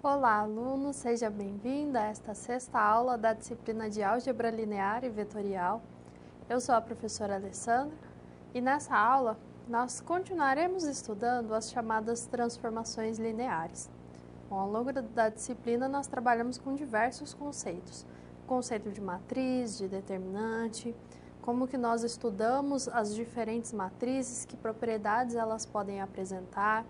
Olá, aluno, seja bem-vindo a esta sexta aula da disciplina de Álgebra Linear e Vetorial. Eu sou a professora Alessandra e nessa aula nós continuaremos estudando as chamadas transformações lineares. Bom, ao longo da disciplina nós trabalhamos com diversos conceitos. O conceito de matriz, de determinante, como que nós estudamos as diferentes matrizes, que propriedades elas podem apresentar.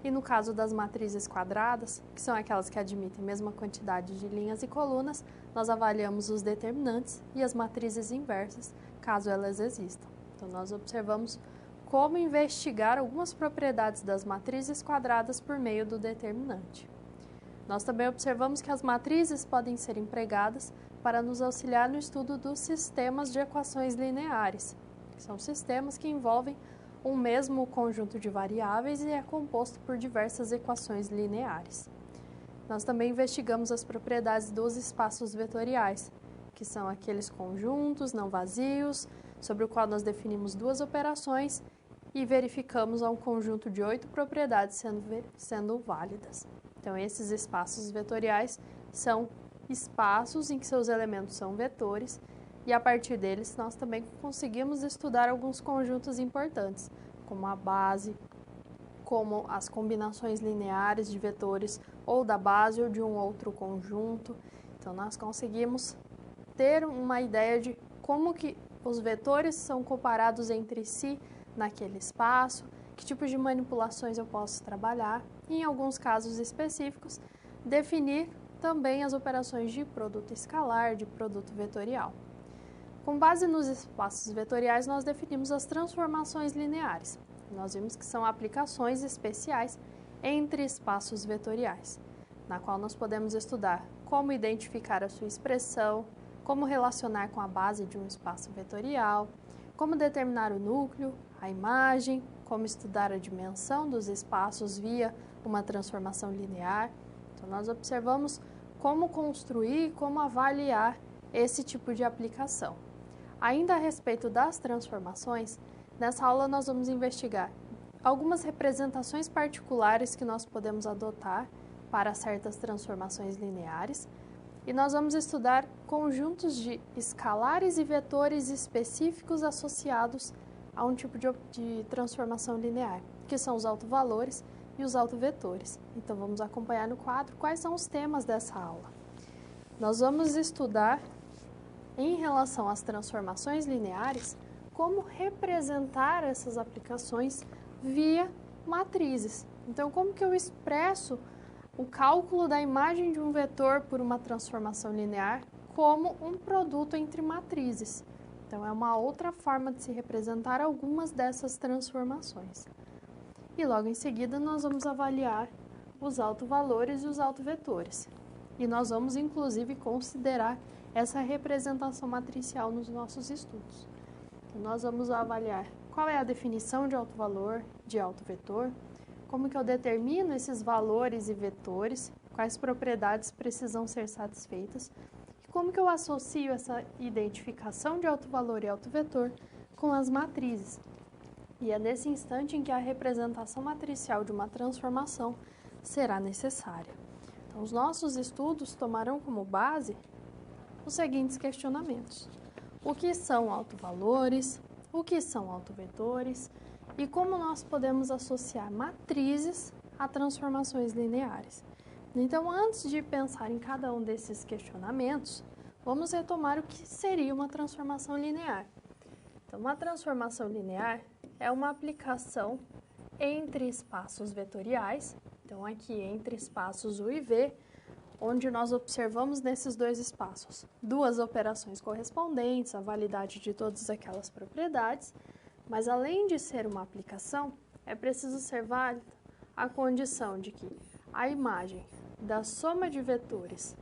E no caso das matrizes quadradas, que são aquelas que admitem a mesma quantidade de linhas e colunas, nós avaliamos os determinantes e as matrizes inversas, caso elas existam. Então, nós observamos como investigar algumas propriedades das matrizes quadradas por meio do determinante. Nós também observamos que as matrizes podem ser empregadas para nos auxiliar no estudo dos sistemas de equações lineares, que são sistemas que envolvem um mesmo conjunto de variáveis e é composto por diversas equações lineares. Nós também investigamos as propriedades dos espaços vetoriais, que são aqueles conjuntos não vazios, sobre o qual nós definimos duas operações e verificamos um conjunto de 8 propriedades sendo válidas. Então, esses espaços vetoriais são espaços em que seus elementos são vetores, e a partir deles nós também conseguimos estudar alguns conjuntos importantes, como a base, como as combinações lineares de vetores ou da base ou de um outro conjunto. Então nós conseguimos ter uma ideia de como que os vetores são comparados entre si naquele espaço, que tipos de manipulações eu posso trabalhar e, em alguns casos específicos, definir também as operações de produto escalar, de produto vetorial. Com base nos espaços vetoriais, nós definimos as transformações lineares. Nós vimos que são aplicações especiais entre espaços vetoriais, na qual nós podemos estudar como identificar a sua expressão, como relacionar com a base de um espaço vetorial, como determinar o núcleo, a imagem, como estudar a dimensão dos espaços via uma transformação linear. Então, nós observamos como construir, como avaliar esse tipo de aplicação. Ainda a respeito das transformações, nessa aula nós vamos investigar algumas representações particulares que nós podemos adotar para certas transformações lineares e nós vamos estudar conjuntos de escalares e vetores específicos associados a um tipo de transformação linear, que são os autovalores e os autovetores. Então, vamos acompanhar no quadro quais são os temas dessa aula. Nós vamos estudar, em relação às transformações lineares, como representar essas aplicações via matrizes. Então, como que eu expresso o cálculo da imagem de um vetor por uma transformação linear como um produto entre matrizes. Então, é uma outra forma de se representar algumas dessas transformações. E logo em seguida, nós vamos avaliar os autovalores e os autovetores. E nós vamos, inclusive, considerar essa representação matricial nos nossos estudos. Então, nós vamos avaliar qual é a definição de autovalor, de autovetor, como que eu determino esses valores e vetores, quais propriedades precisam ser satisfeitas, e como que eu associo essa identificação de autovalor e autovetor com as matrizes. E é nesse instante em que a representação matricial de uma transformação será necessária. Então, os nossos estudos tomarão como base os seguintes questionamentos: o que são autovalores, o que são autovetores e como nós podemos associar matrizes a transformações lineares. Então, antes de pensar em cada um desses questionamentos, vamos retomar o que seria uma transformação linear. Então, uma transformação linear é uma aplicação entre espaços vetoriais, então aqui entre espaços U e V, onde nós observamos nesses dois espaços duas operações correspondentes, a validade de todas aquelas propriedades, mas além de ser uma aplicação, é preciso ser válida a condição de que a imagem da soma de vetores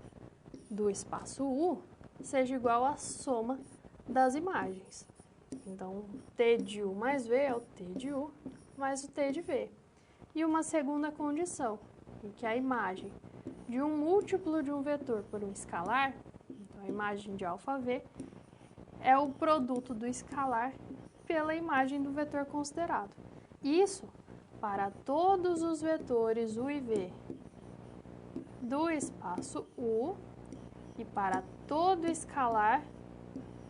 do espaço U seja igual à soma das imagens. Então, T de U mais V é o T de U mais o T de V. E uma segunda condição, em que a imagem de um múltiplo de um vetor por um escalar, então a imagem de αv, é o produto do escalar pela imagem do vetor considerado. Isso para todos os vetores U e V do espaço U e para todo escalar,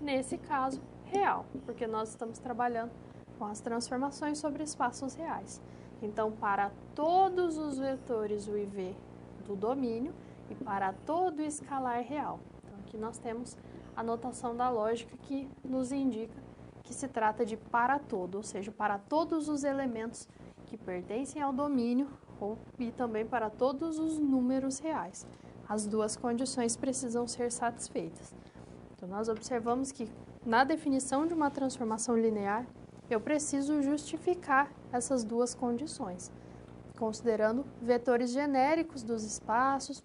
nesse caso, real, porque nós estamos trabalhando com as transformações sobre espaços reais. Então, para todos os vetores U e V do domínio e para todo escalar real. Então, aqui nós temos a notação da lógica que nos indica que se trata de para todo, ou seja, para todos os elementos que pertencem ao domínio e também para todos os números reais. As duas condições precisam ser satisfeitas. Então, nós observamos que na definição de uma transformação linear, eu preciso justificar essas duas condições, considerando vetores genéricos dos espaços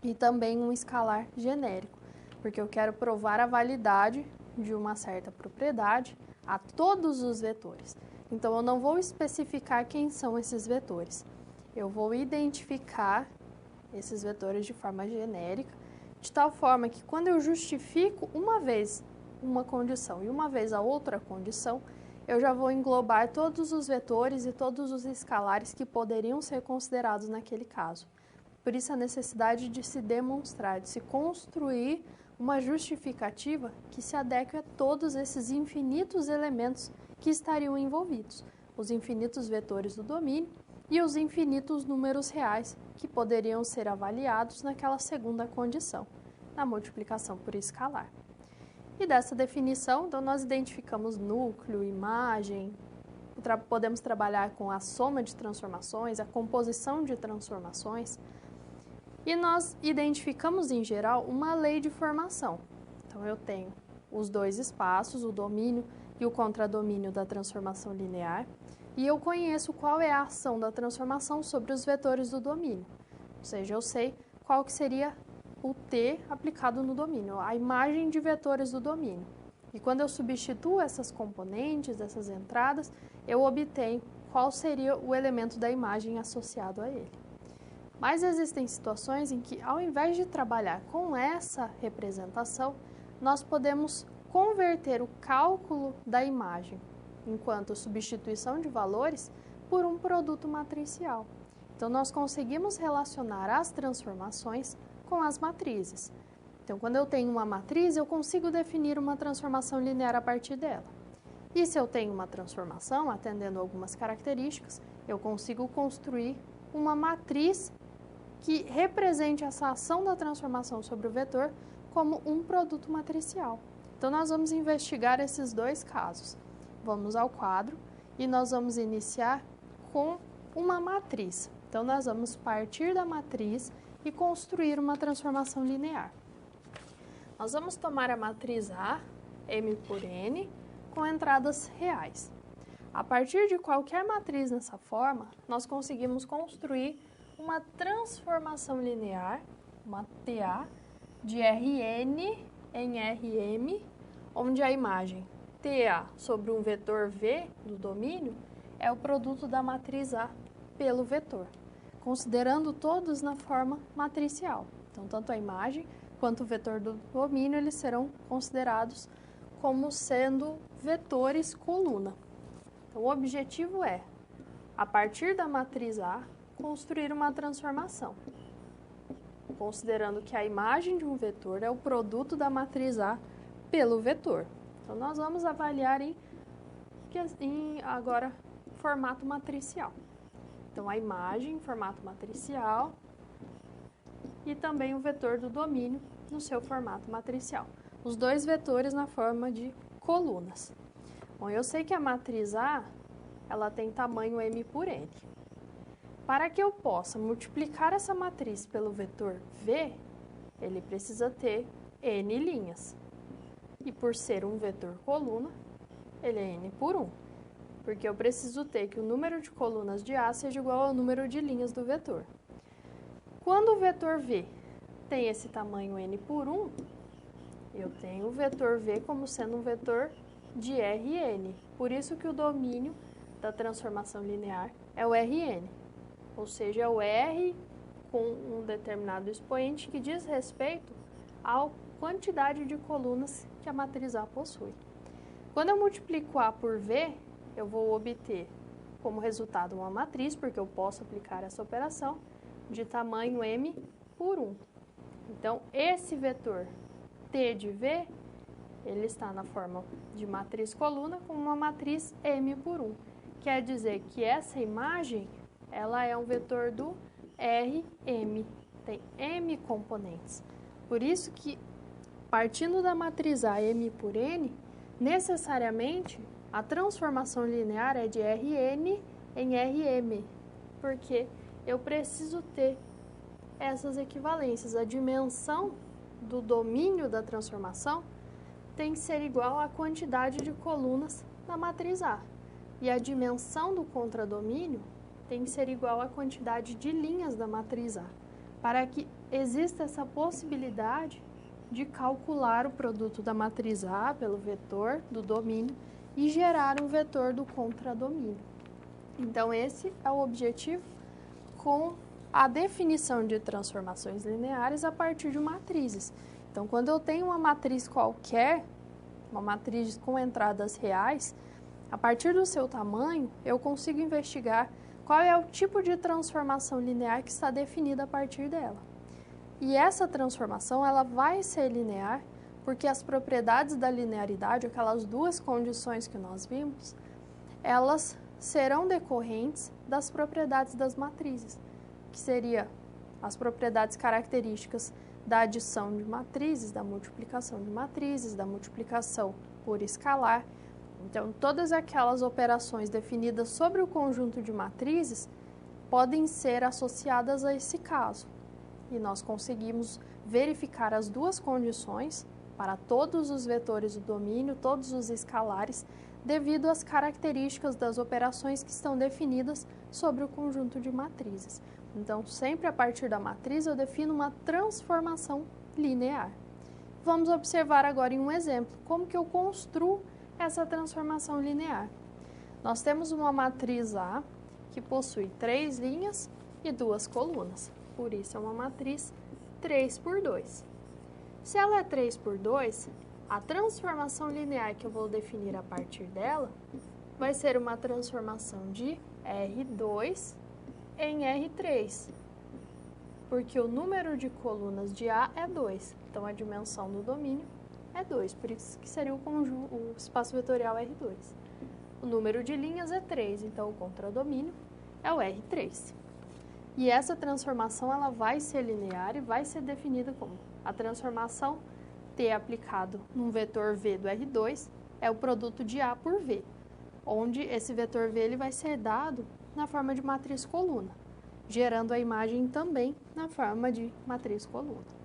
e também um escalar genérico, porque eu quero provar a validade de uma certa propriedade a todos os vetores. Então, eu não vou especificar quem são esses vetores. Eu vou identificar esses vetores de forma genérica, de tal forma que quando eu justifico uma vez uma condição e uma vez a outra condição, eu já vou englobar todos os vetores e todos os escalares que poderiam ser considerados naquele caso. Por isso, a necessidade de se demonstrar, de se construir uma justificativa que se adeque a todos esses infinitos elementos que estariam envolvidos, os infinitos vetores do domínio e os infinitos números reais que poderiam ser avaliados naquela segunda condição, na multiplicação por escalar. E dessa definição, então, nós identificamos núcleo, imagem, podemos trabalhar com a soma de transformações, a composição de transformações, e nós identificamos, em geral, uma lei de formação. Então, eu tenho os dois espaços, o domínio e o contradomínio da transformação linear, e eu conheço qual é a ação da transformação sobre os vetores do domínio. Ou seja, eu sei qual que seria o T aplicado no domínio, a imagem de vetores do domínio. E quando eu substituo essas componentes, essas entradas, eu obtenho qual seria o elemento da imagem associado a ele. Mas existem situações em que, ao invés de trabalhar com essa representação, nós podemos converter o cálculo da imagem, enquanto substituição de valores, por um produto matricial. Então, nós conseguimos relacionar as transformações com as matrizes. Então, quando eu tenho uma matriz, eu consigo definir uma transformação linear a partir dela. E se eu tenho uma transformação, atendendo algumas características, eu consigo construir uma matriz que represente essa ação da transformação sobre o vetor como um produto matricial. Então, nós vamos investigar esses dois casos. Vamos ao quadro e nós vamos iniciar com uma matriz. Então, nós vamos partir da matriz e construir uma transformação linear. Nós vamos tomar a matriz A, M por N, com entradas reais. A partir de qualquer matriz nessa forma, nós conseguimos construir uma transformação linear, uma TA, de Rn em Rm, onde a imagem TA sobre um vetor V do domínio é o produto da matriz A pelo vetor, considerando todos na forma matricial. Então, tanto a imagem quanto o vetor do domínio, eles serão considerados como sendo vetores coluna. Então, o objetivo é, a partir da matriz A, construir uma transformação, considerando que a imagem de um vetor é o produto da matriz A pelo vetor. Então, nós vamos avaliar em agora formato matricial. Então, a imagem em formato matricial e também o vetor do domínio no seu formato matricial. Os dois vetores na forma de colunas. Bom, eu sei que a matriz A, ela tem tamanho M por N. Para que eu possa multiplicar essa matriz pelo vetor V, ele precisa ter N linhas. E por ser um vetor coluna, ele é N por 1. Porque eu preciso ter que o número de colunas de A seja igual ao número de linhas do vetor. Quando o vetor V tem esse tamanho N por 1, eu tenho o vetor V como sendo um vetor de Rn. Por isso que o domínio da transformação linear é o Rn. Ou seja, é o R com um determinado expoente que diz respeito à quantidade de colunas que a matriz A possui. Quando eu multiplico A por V, eu vou obter como resultado uma matriz, porque eu posso aplicar essa operação, de tamanho M por 1. Então, esse vetor T de V, ele está na forma de matriz coluna com uma matriz M por 1. Quer dizer que essa imagem, ela é um vetor do Rm, tem M componentes. Por isso que, partindo da matriz A M por N, necessariamente a transformação linear é de Rn em Rm, porque eu preciso ter essas equivalências. A dimensão do domínio da transformação tem que ser igual à quantidade de colunas na matriz A. E a dimensão do contradomínio tem que ser igual à quantidade de linhas da matriz A, para que exista essa possibilidade de calcular o produto da matriz A pelo vetor do domínio e gerar um vetor do contradomínio. Então, esse é o objetivo com a definição de transformações lineares a partir de matrizes. Então, quando eu tenho uma matriz qualquer, uma matriz com entradas reais, a partir do seu tamanho, eu consigo investigar qual é o tipo de transformação linear que está definida a partir dela. E essa transformação, ela vai ser linear porque as propriedades da linearidade, aquelas duas condições que nós vimos, elas serão decorrentes das propriedades das matrizes, que seria as propriedades características da adição de matrizes, da multiplicação de matrizes, da multiplicação por escalar. Então, todas aquelas operações definidas sobre o conjunto de matrizes podem ser associadas a esse caso. E nós conseguimos verificar as duas condições para todos os vetores do domínio, todos os escalares, devido às características das operações que estão definidas sobre o conjunto de matrizes. Então, sempre a partir da matriz, eu defino uma transformação linear. Vamos observar agora em um exemplo, como que eu construo essa transformação linear. Nós temos uma matriz A que possui 3 linhas e 2 colunas. Por isso, é uma matriz 3 por 2. Se ela é 3 por 2, a transformação linear que eu vou definir a partir dela vai ser uma transformação de R2 em R3, porque o número de colunas de A é 2, então a dimensão do domínio é 2, por isso que seria o espaço vetorial R2. O número de linhas é 3, então o contradomínio é o R3. E essa transformação ela vai ser linear e vai ser definida como a transformação T aplicado num vetor V do R2 é o produto de A por V, onde esse vetor V ele vai ser dado na forma de matriz coluna, gerando a imagem também na forma de matriz coluna.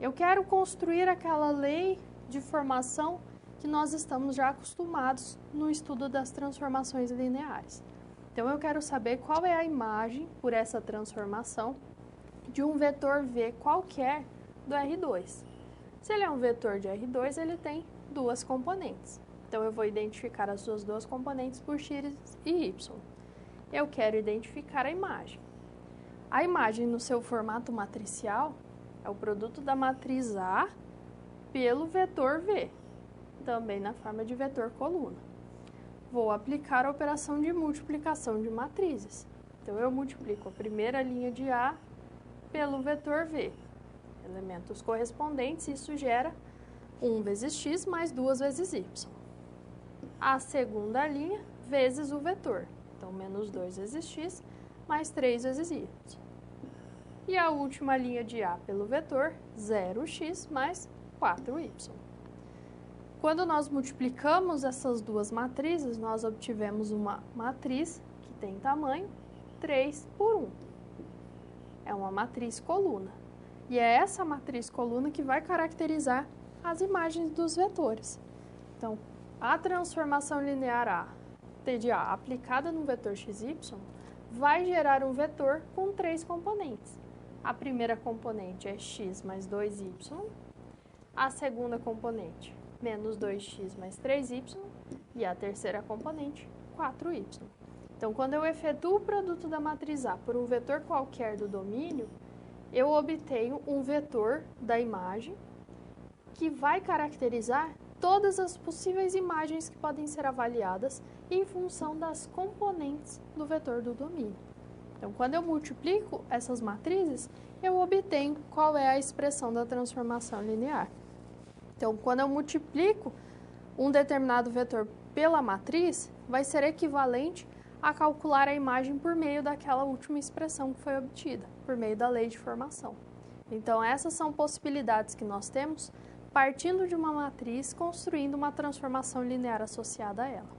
Eu quero construir aquela lei de formação que nós estamos já acostumados no estudo das transformações lineares. Então, eu quero saber qual é a imagem por essa transformação de um vetor V qualquer do R2. Se ele é um vetor de R2, ele tem duas componentes. Então, eu vou identificar as suas duas componentes por x e y. Eu quero identificar a imagem. A imagem no seu formato matricial é o produto da matriz A pelo vetor V, também na forma de vetor coluna. Vou aplicar a operação de multiplicação de matrizes. Então, eu multiplico a primeira linha de A pelo vetor V, elementos correspondentes, isso gera 1 vezes x mais 2 vezes y. A segunda linha vezes o vetor, então menos 2 vezes x mais 3 vezes y. E a última linha de A pelo vetor, 0x mais 4y. Quando nós multiplicamos essas duas matrizes, nós obtivemos uma matriz que tem tamanho 3 por 1. É uma matriz coluna. E é essa matriz coluna que vai caracterizar as imagens dos vetores. Então, a transformação linear A, T de A, aplicada no vetor xy, vai gerar um vetor com 3 componentes. A primeira componente é x mais 2y, a segunda componente menos 2x mais 3y e a terceira componente 4y. Então, quando eu efetuo o produto da matriz A por um vetor qualquer do domínio, eu obtenho um vetor da imagem que vai caracterizar todas as possíveis imagens que podem ser avaliadas em função das componentes do vetor do domínio. Então, quando eu multiplico essas matrizes, eu obtenho qual é a expressão da transformação linear. Então, quando eu multiplico um determinado vetor pela matriz, vai ser equivalente a calcular a imagem por meio daquela última expressão que foi obtida, por meio da lei de formação. Então, essas são possibilidades que nós temos partindo de uma matriz, construindo uma transformação linear associada a ela.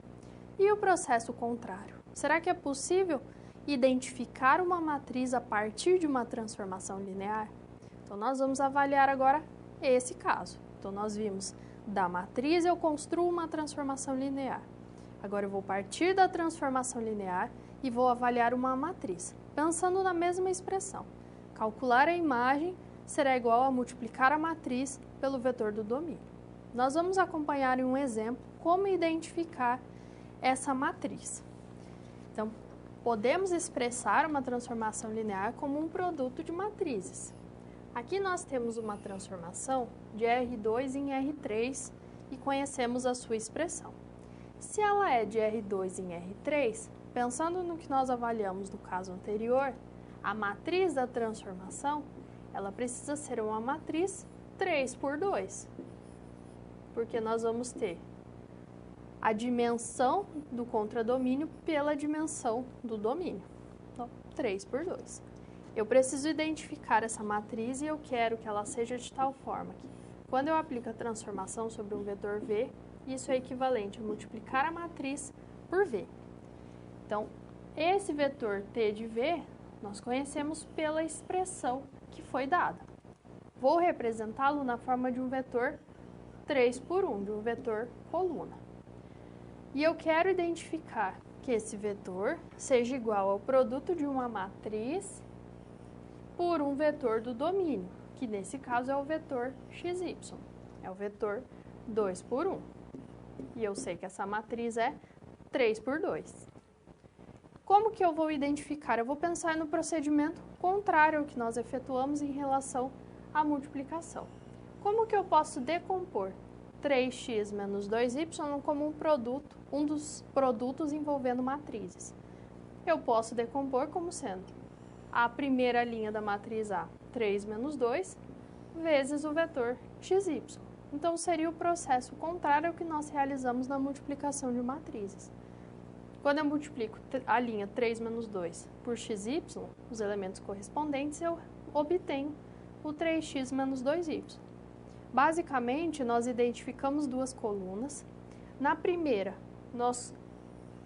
E o processo contrário? Será que é possível identificar uma matriz a partir de uma transformação linear? Então, nós vamos avaliar agora esse caso. Então, nós vimos da matriz eu construo uma transformação linear. Agora, eu vou partir da transformação linear e vou avaliar uma matriz, pensando na mesma expressão. Calcular a imagem será igual a multiplicar a matriz pelo vetor do domínio. Nós vamos acompanhar em um exemplo como identificar essa matriz. Então, podemos expressar uma transformação linear como um produto de matrizes. Aqui nós temos uma transformação de R2 em R3 e conhecemos a sua expressão. Se ela é de R2 em R3, pensando no que nós avaliamos no caso anterior, a matriz da transformação, ela precisa ser uma matriz 3 por 2, porque nós vamos ter a dimensão do contradomínio pela dimensão do domínio. Então, 3 por 2. Eu preciso identificar essa matriz e eu quero que ela seja de tal forma que, quando eu aplico a transformação sobre um vetor V, isso é equivalente a multiplicar a matriz por V. Então, esse vetor T de V, nós conhecemos pela expressão que foi dada. Vou representá-lo na forma de um vetor 3 por 1, de um vetor coluna. E eu quero identificar que esse vetor seja igual ao produto de uma matriz por um vetor do domínio, que nesse caso é o vetor xy, é o vetor 2 por 1. E eu sei que essa matriz é 3 por 2. Como que eu vou identificar? Eu vou pensar no procedimento contrário ao que nós efetuamos em relação à multiplicação. Como que eu posso decompor 3x menos 2y como um dos produtos envolvendo matrizes? Eu posso decompor como sendo a primeira linha da matriz A, 3 menos 2, vezes o vetor xy. Então, seria o processo contrário ao que nós realizamos na multiplicação de matrizes. Quando eu multiplico a linha 3 menos 2 por xy, os elementos correspondentes, eu obtenho o 3x menos 2y. Basicamente, nós identificamos duas colunas. Na primeira, nós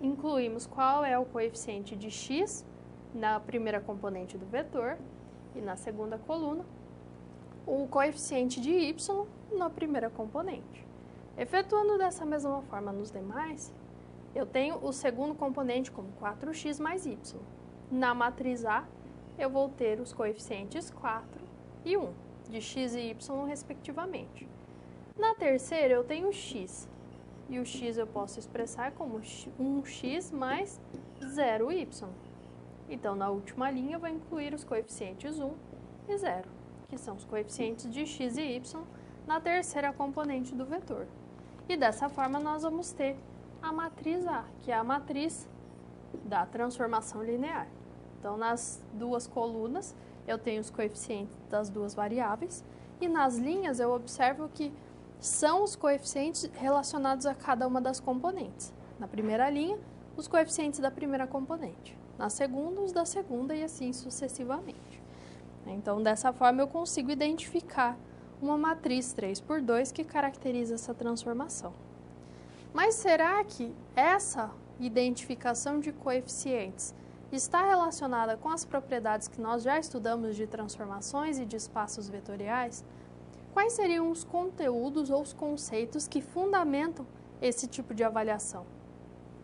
incluímos qual é o coeficiente de x na primeira componente do vetor e na segunda coluna, o coeficiente de y na primeira componente. Efetuando dessa mesma forma nos demais, eu tenho o segundo componente como 4x mais y. Na matriz A, eu vou ter os coeficientes 4 e 1, de x e y respectivamente. Na terceira, eu tenho x, e o x eu posso expressar como 1x mais 0y. Então, na última linha, eu vou incluir os coeficientes 1 e 0, que são os coeficientes de x e y na terceira componente do vetor. E dessa forma, nós vamos ter a matriz A, que é a matriz da transformação linear. Então, nas duas colunas, eu tenho os coeficientes das duas variáveis, e nas linhas eu observo que são os coeficientes relacionados a cada uma das componentes. Na primeira linha, os coeficientes da primeira componente. Na segunda, os da segunda e assim sucessivamente. Então, dessa forma, eu consigo identificar uma matriz 3 por 2 que caracteriza essa transformação. Mas será que essa identificação de coeficientes está relacionada com as propriedades que nós já estudamos de transformações e de espaços vetoriais? Quais seriam os conteúdos ou os conceitos que fundamentam esse tipo de avaliação?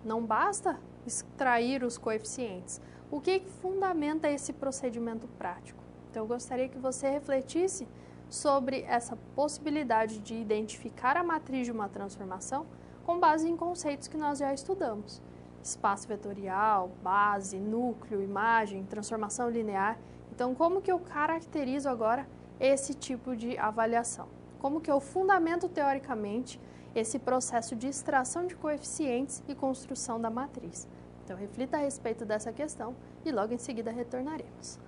Não basta extrair os coeficientes. O que fundamenta esse procedimento prático? Então, eu gostaria que você refletisse sobre essa possibilidade de identificar a matriz de uma transformação com base em conceitos que nós já estudamos. Espaço vetorial, base, núcleo, imagem, transformação linear. Então, como que eu caracterizo agora esse tipo de avaliação? Como que eu fundamento teoricamente esse processo de extração de coeficientes e construção da matriz? Então, reflita a respeito dessa questão e logo em seguida retornaremos.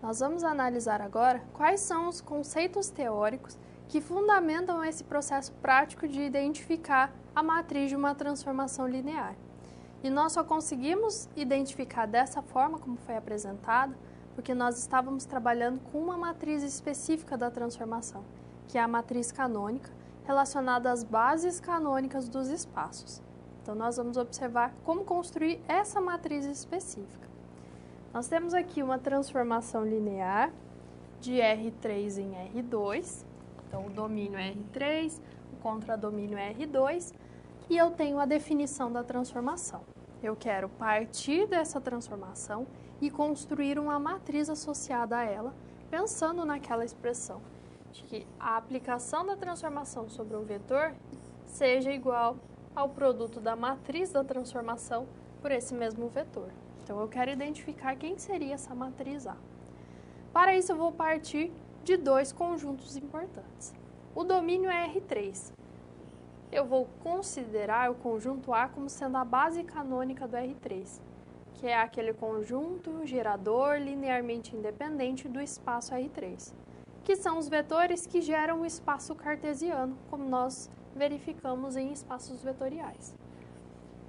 Nós vamos analisar agora quais são os conceitos teóricos que fundamentam esse processo prático de identificar a matriz de uma transformação linear. E nós só conseguimos identificar dessa forma, como foi apresentado, porque nós estávamos trabalhando com uma matriz específica da transformação, que é a matriz canônica, relacionada às bases canônicas dos espaços. Então, nós vamos observar como construir essa matriz específica. Nós temos aqui uma transformação linear de R3 em R2, então o domínio é R3, o contradomínio é R2, e eu tenho a definição da transformação. Eu quero partir dessa transformação e construir uma matriz associada a ela, pensando naquela expressão de que a aplicação da transformação sobre um vetor seja igual ao produto da matriz da transformação por esse mesmo vetor. Então, eu quero identificar quem seria essa matriz A. Para isso, eu vou partir de dois conjuntos importantes. O domínio é R3. Eu vou considerar o conjunto A como sendo a base canônica do R3, que é aquele conjunto gerador linearmente independente do espaço R3, que são os vetores que geram o espaço cartesiano, como nós verificamos em espaços vetoriais.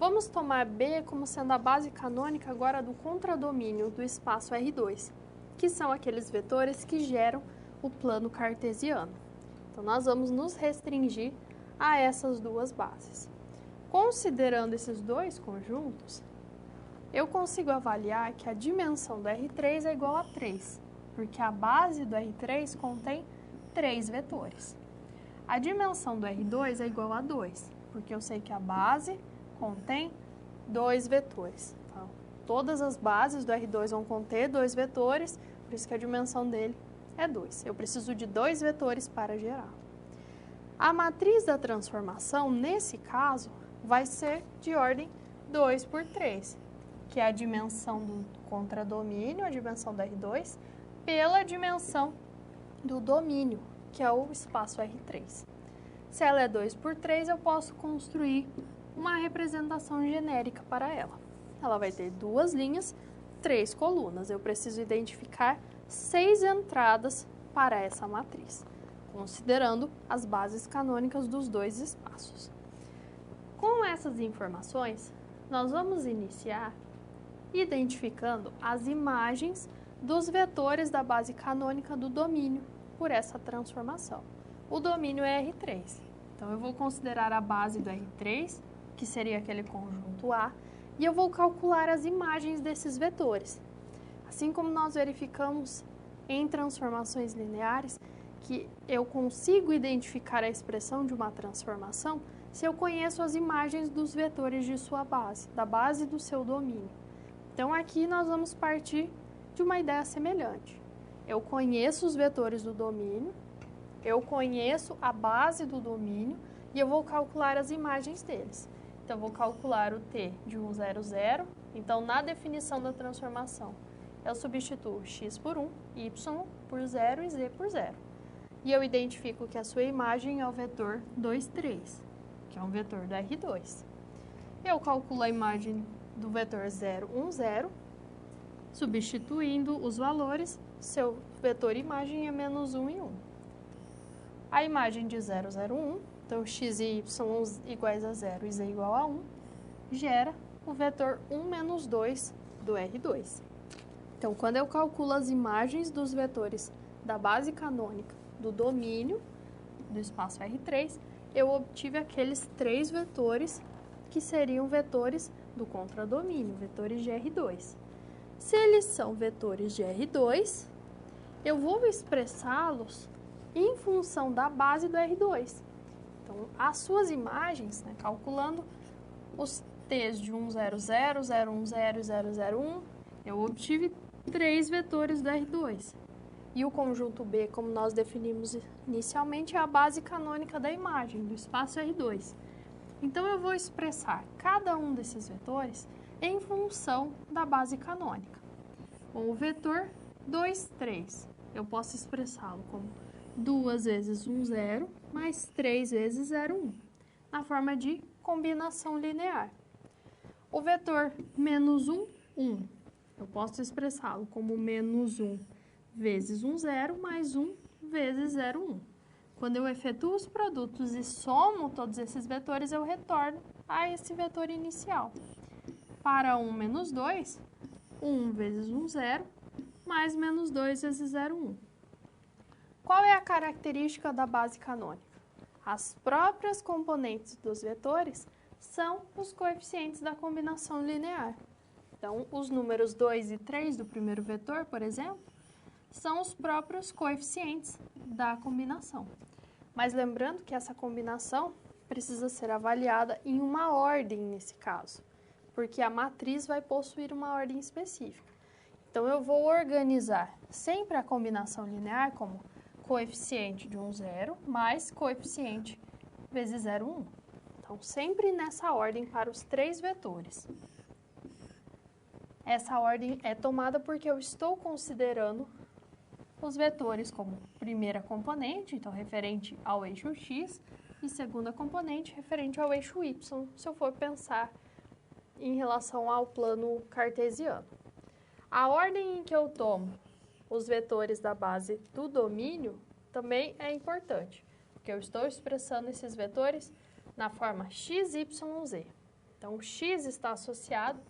Vamos tomar B como sendo a base canônica agora do contradomínio do espaço R2, que são aqueles vetores que geram o plano cartesiano. Então, nós vamos nos restringir a essas duas bases. Considerando esses dois conjuntos, eu consigo avaliar que a dimensão do R3 é igual a 3, porque a base do R3 contém 3 vetores. A dimensão do R2 é igual a 2, porque eu sei que a base contém 2 vetores. Então, todas as bases do R2 vão conter 2 vetores, por isso que a dimensão dele é 2. Eu preciso de 2 vetores para gerar. A matriz da transformação, nesse caso, vai ser de ordem 2 por 3, que é a dimensão do contradomínio, a dimensão do R2, pela dimensão do domínio, que é o espaço R3. Se ela é 2 por 3, eu posso construir uma representação genérica para ela. Ela vai ter 2 linhas, 3 colunas. Eu preciso identificar 6 entradas para essa matriz, considerando as bases canônicas dos 2 espaços. Com essas informações, nós vamos iniciar identificando as imagens dos vetores da base canônica do domínio por essa transformação. O domínio é R3. Então, eu vou considerar a base do R3, que seria aquele conjunto A, e eu vou calcular as imagens desses vetores. Assim como nós verificamos em transformações lineares, que eu consigo identificar a expressão de uma transformação se eu conheço as imagens dos vetores de sua base, da base do seu domínio. Então, aqui nós vamos partir de uma ideia semelhante. Eu conheço os vetores do domínio, eu conheço a base do domínio e eu vou calcular as imagens deles. Então, eu vou calcular o t de 1, 0, 0. Então, na definição da transformação, eu substituo x por 1, y por 0 e z por 0. E eu identifico que a sua imagem é o vetor 2, 3, que é um vetor do R2. Eu calculo a imagem do vetor 0, 1, 0, substituindo os valores, seu vetor imagem é menos 1 e 1. A imagem de 0, 0, 1, então x e y iguais a 0 e z igual a 1, gera o vetor 1 menos 2 do R2. Então, quando eu calculo as imagens dos vetores da base canônica do domínio do espaço R3, eu obtive aqueles 3 vetores que seriam vetores do contradomínio, vetores de R2. Se eles são vetores de R2, eu vou expressá-los em função da base do R2. Então, as suas imagens, né, calculando os t's de 1, 0, 0, 0, 1, 0 e 0, 0, 1, eu obtive 3 vetores do R2. E o conjunto B, como nós definimos inicialmente, é a base canônica da imagem, do espaço R2. Então, eu vou expressar cada um desses vetores em função da base canônica. Bom, o vetor 2, 3, eu posso expressá-lo como 2 vezes 1, 0, mais 3 vezes 0, 1, na forma de combinação linear. O vetor menos 1, 1, eu posso expressá-lo como menos 1 vezes 1, 0, mais 1 vezes 0, 1. Quando eu efetuo os produtos e somo todos esses vetores, eu retorno a esse vetor inicial. Para 1 menos 2, 1 vezes 1, 0, mais menos 2 vezes 0, 1. Qual é a característica da base canônica? As próprias componentes dos vetores são os coeficientes da combinação linear. Então, os números 2 e 3 do primeiro vetor, por exemplo, são os próprios coeficientes da combinação. Mas lembrando que essa combinação precisa ser avaliada em uma ordem nesse caso, porque a matriz vai possuir uma ordem específica. Então, eu vou organizar sempre a combinação linear como coeficiente de 1, 0, mais coeficiente vezes 0, 1. Então, sempre nessa ordem para os 3 vetores. Essa ordem é tomada porque eu estou considerando os vetores como primeira componente, então referente ao eixo x, e segunda componente referente ao eixo y, se eu for pensar em relação ao plano cartesiano. A ordem em que eu tomo os vetores da base do domínio também é importante, porque eu estou expressando esses vetores na forma x, y, z. Então, o x está associado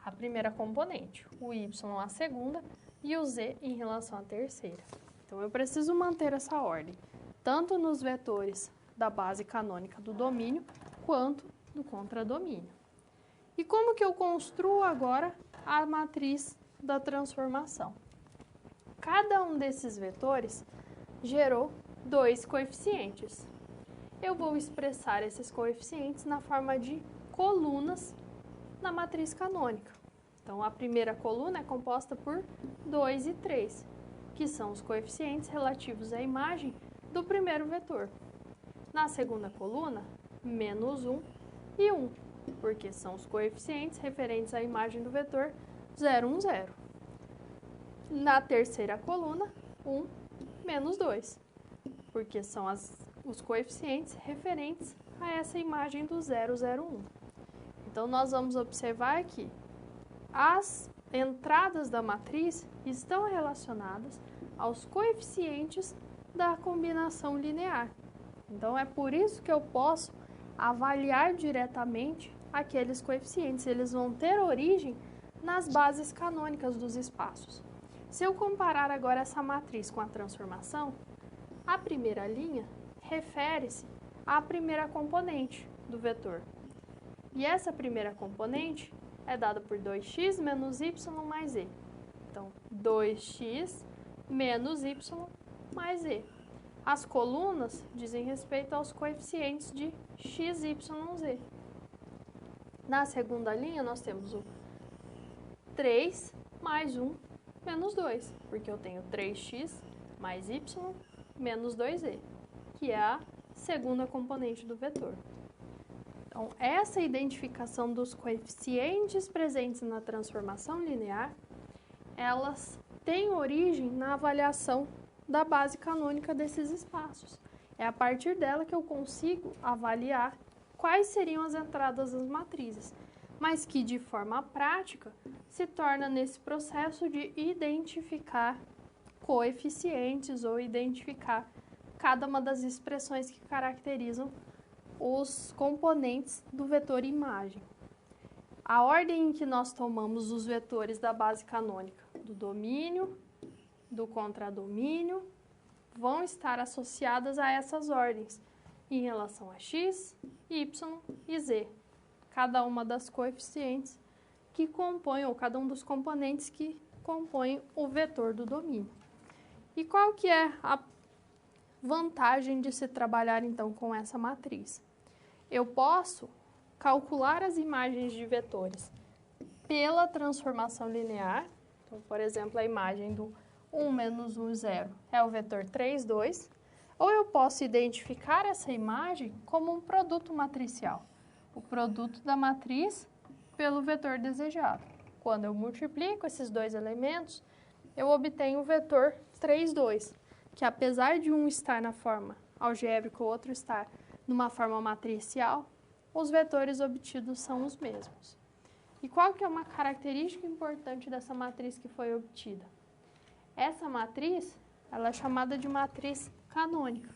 à primeira componente, o y à segunda e o z em relação à terceira. Então, eu preciso manter essa ordem, tanto nos vetores da base canônica do domínio, quanto do contradomínio. E como que eu construo agora a matriz da transformação? Cada um desses vetores gerou 2 coeficientes. Eu vou expressar esses coeficientes na forma de colunas na matriz canônica. Então, a primeira coluna é composta por 2 e 3, que são os coeficientes relativos à imagem do primeiro vetor. Na segunda coluna, menos 1 e 1, porque são os coeficientes referentes à imagem do vetor 0, 1, 0. Na terceira coluna, 1, menos 2, porque são os coeficientes referentes a essa imagem do 0, 0, 1. Então, nós vamos observar que as entradas da matriz estão relacionadas aos coeficientes da combinação linear. Então, é por isso que eu posso avaliar diretamente aqueles coeficientes. Eles vão ter origem nas bases canônicas dos espaços. Se eu comparar agora essa matriz com a transformação, a primeira linha refere-se à primeira componente do vetor. E essa primeira componente é dada por 2x menos y mais z. Então, 2x menos y mais z. As colunas dizem respeito aos coeficientes de x, y, z. Na segunda linha, nós temos o 3 mais 1 menos 2, porque eu tenho 3x mais y menos 2z, que é a segunda componente do vetor. Então, Então, essa identificação dos coeficientes presentes na transformação linear, elas têm origem na avaliação da base canônica desses espaços. É a partir dela que eu consigo avaliar quais seriam as entradas das matrizes, mas que de forma prática se torna nesse processo de identificar coeficientes ou identificar cada uma das expressões que caracterizam os componentes do vetor imagem. A ordem em que nós tomamos os vetores da base canônica do domínio, do contradomínio, vão estar associadas a essas ordens em relação a x, y e z, cada uma das coeficientes que compõem, ou cada um dos componentes que compõem o vetor do domínio. E qual que é a vantagem de se trabalhar então com essa matriz? Eu posso calcular as imagens de vetores pela transformação linear. Então, por exemplo, a imagem do 1 menos 1, 0 é o vetor 3, 2. Ou eu posso identificar essa imagem como um produto matricial, o produto da matriz pelo vetor desejado. Quando eu multiplico esses dois elementos, eu obtenho o vetor 3, 2, que apesar de um estar na forma algébrica e o outro estar numa forma matricial, os vetores obtidos são os mesmos. E qual que é uma característica importante dessa matriz que foi obtida? Essa matriz, ela é chamada de matriz canônica,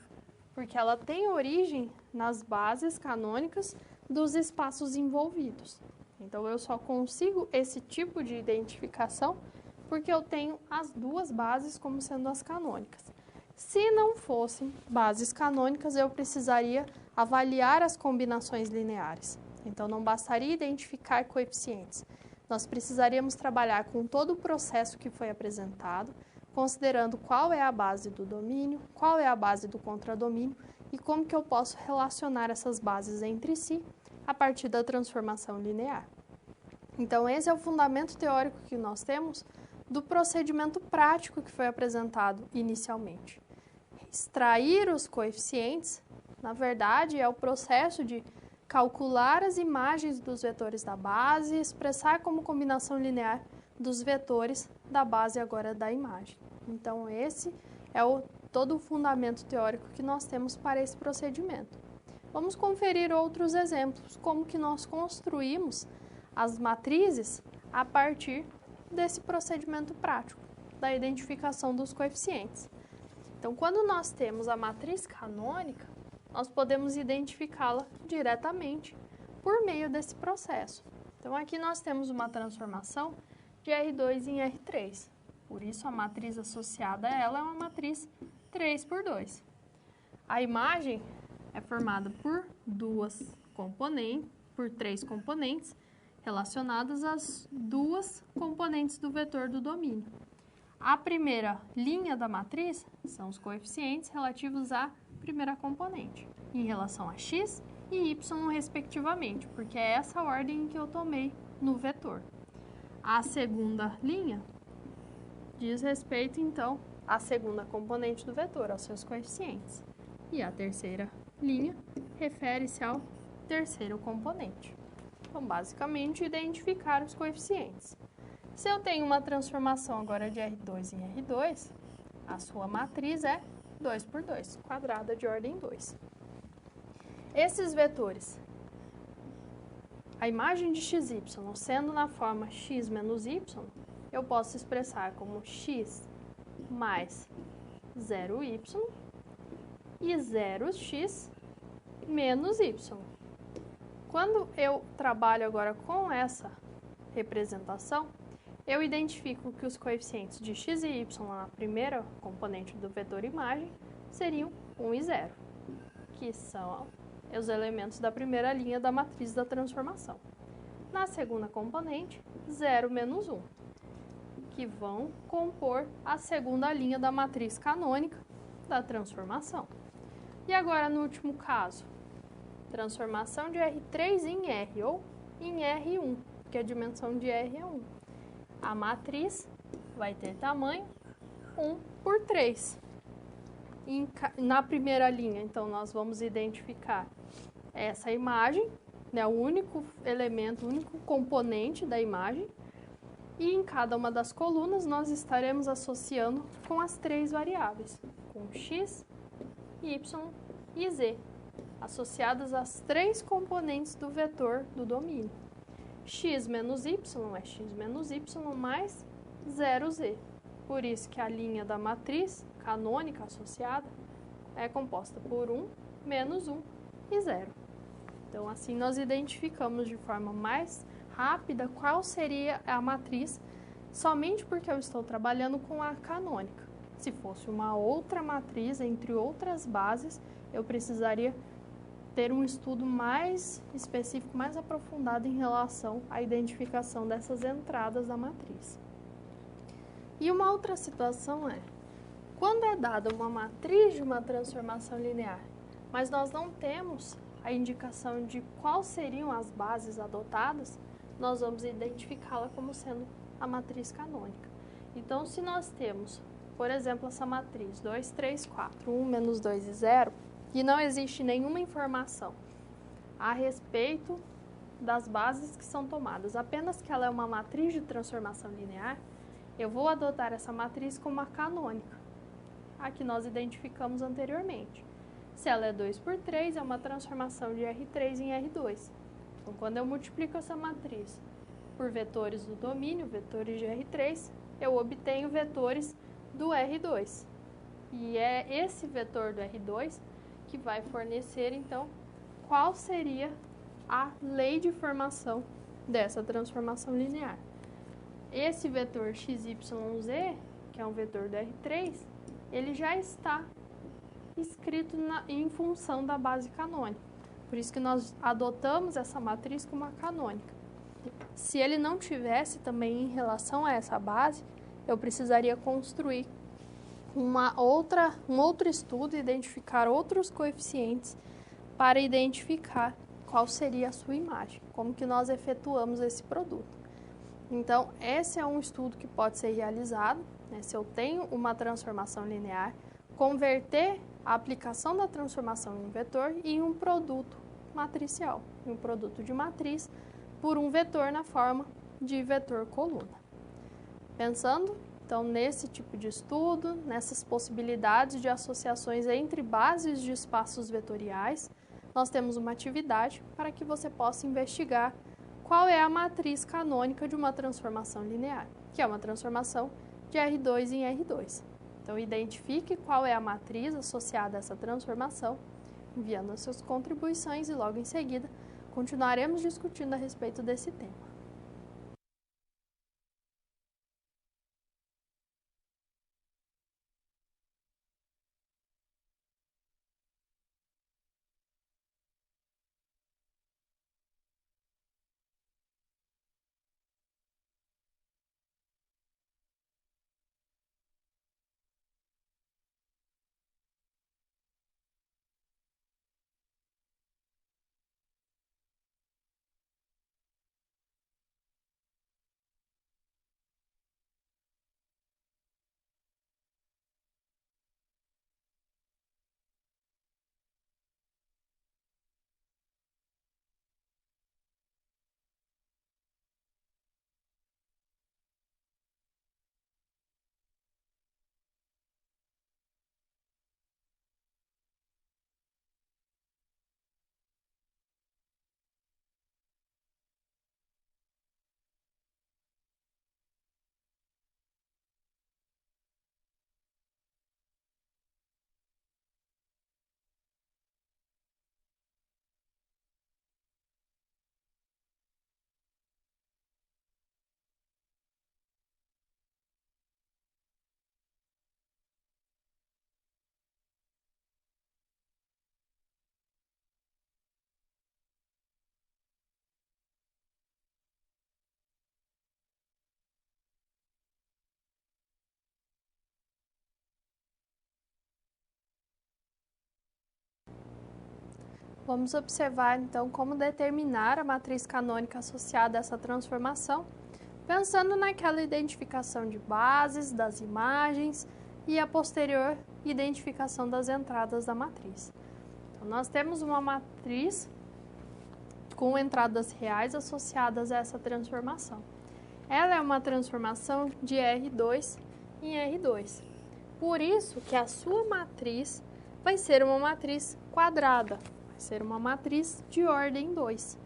porque ela tem origem nas bases canônicas dos espaços envolvidos. Então, eu só consigo esse tipo de identificação porque eu tenho as duas bases como sendo as canônicas. Se não fossem bases canônicas, eu precisaria avaliar as combinações lineares. Então, não bastaria identificar coeficientes. Nós precisaríamos trabalhar com todo o processo que foi apresentado, considerando qual é a base do domínio, qual é a base do contradomínio e como que eu posso relacionar essas bases entre si a partir da transformação linear. Então, esse é o fundamento teórico que nós temos do procedimento prático que foi apresentado inicialmente. Extrair os coeficientes, na verdade, é o processo de calcular as imagens dos vetores da base e expressar como combinação linear dos vetores da base agora da imagem. Então, esse é todo o fundamento teórico que nós temos para esse procedimento. Vamos conferir outros exemplos, como que nós construímos as matrizes a partir desse procedimento prático, da identificação dos coeficientes. Então, quando nós temos a matriz canônica, nós podemos identificá-la diretamente por meio desse processo. Então, aqui nós temos uma transformação de R2 em R3. Por isso, a matriz associada a ela é uma matriz 3 por 2. A imagem é formada por três componentes relacionadas às duas componentes do vetor do domínio. A primeira linha da matriz são os coeficientes relativos à primeira componente, em relação a x e y respectivamente, porque é essa a ordem que eu tomei no vetor. A segunda linha diz respeito, então, à segunda componente do vetor, aos seus coeficientes. E a terceira linha refere-se ao terceiro componente. Então, basicamente, identificar os coeficientes. Se eu tenho uma transformação agora de R2 em R2, a sua matriz é 2 por 2, quadrada de ordem 2. Esses vetores, a imagem de xy sendo na forma x menos y, eu posso expressar como x mais 0y e 0x menos y. Quando eu trabalho agora com essa representação, eu identifico que os coeficientes de x e y na primeira componente do vetor imagem seriam 1 e 0, que são os elementos da primeira linha da matriz da transformação. Na segunda componente, 0 menos 1, que vão compor a segunda linha da matriz canônica da transformação. E agora, no último caso, transformação de R3 em R, ou em R1, porque a dimensão de R é 1. A matriz vai ter tamanho 1 por 3. Na primeira linha, então, nós vamos identificar essa imagem, né, o único elemento, o único componente da imagem. E em cada uma das colunas nós estaremos associando com as 3 variáveis, com x, y e z, associadas às 3 componentes do vetor do domínio. X menos y é x menos y mais 0z. Por isso que a linha da matriz canônica associada é composta por 1, menos 1 e 0. Então, assim nós identificamos de forma mais rápida qual seria a matriz, somente porque eu estou trabalhando com a canônica. Se fosse uma outra matriz, entre outras bases, eu precisaria ter um estudo mais específico, mais aprofundado em relação à identificação dessas entradas da matriz. E uma outra situação é, quando é dada uma matriz de uma transformação linear, mas nós não temos a indicação de quais seriam as bases adotadas, nós vamos identificá-la como sendo a matriz canônica. Então, se nós temos, por exemplo, essa matriz 2, 3, 4, 1 menos 2 e 0, e não existe nenhuma informação a respeito das bases que são tomadas, apenas que ela é uma matriz de transformação linear, eu vou adotar essa matriz como a canônica, a que nós identificamos anteriormente. Se ela é 2 por 3, é uma transformação de R3 em R2. Então, quando eu multiplico essa matriz por vetores do domínio, vetores de R3, eu obtenho vetores do R2. E é esse vetor do R2 que vai fornecer, então, qual seria a lei de formação dessa transformação linear. Esse vetor XYZ, que é um vetor do R3, ele já está escrito em função da base canônica. Por isso que nós adotamos essa matriz como a canônica. Se ele não tivesse também em relação a essa base, eu precisaria construir um outro estudo, identificar outros coeficientes para identificar qual seria a sua imagem, como que nós efetuamos esse produto. Então, esse é um estudo que pode ser realizado, né, se eu tenho uma transformação linear, converter a aplicação da transformação em um vetor em um produto matricial, em um produto de matriz por um vetor na forma de vetor coluna. Pensando, então, nesse tipo de estudo, nessas possibilidades de associações entre bases de espaços vetoriais, nós temos uma atividade para que você possa investigar qual é a matriz canônica de uma transformação linear, que é uma transformação de R2 em R2. Então, identifique qual é a matriz associada a essa transformação, enviando as suas contribuições e logo em seguida continuaremos discutindo a respeito desse tema. Vamos observar, então, como determinar a matriz canônica associada a essa transformação, pensando naquela identificação de bases, das imagens e a posterior identificação das entradas da matriz. Então, nós temos uma matriz com entradas reais associadas a essa transformação. Ela é uma transformação de R2 em R2. Por isso que a sua matriz vai ser uma matriz quadrada, vai ser uma matriz de ordem 2.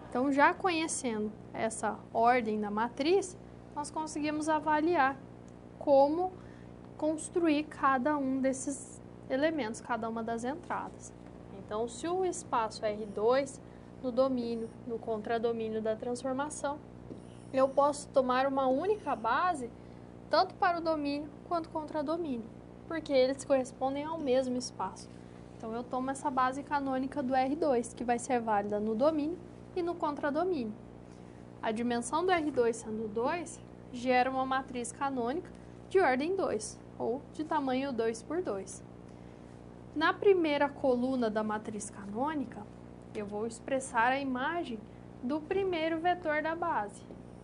Então, já conhecendo essa ordem da matriz, nós conseguimos avaliar como construir cada um desses elementos, cada uma das entradas. Então, se o espaço R2 no domínio, no contradomínio da transformação, eu posso tomar uma única base tanto para o domínio quanto contradomínio, porque eles correspondem ao mesmo espaço. Então, eu tomo essa base canônica do R2, que vai ser válida no domínio e no contradomínio. A dimensão do R2 sendo 2, gera uma matriz canônica de ordem 2, ou de tamanho 2 por 2. Na primeira coluna da matriz canônica, eu vou expressar a imagem do primeiro vetor da base,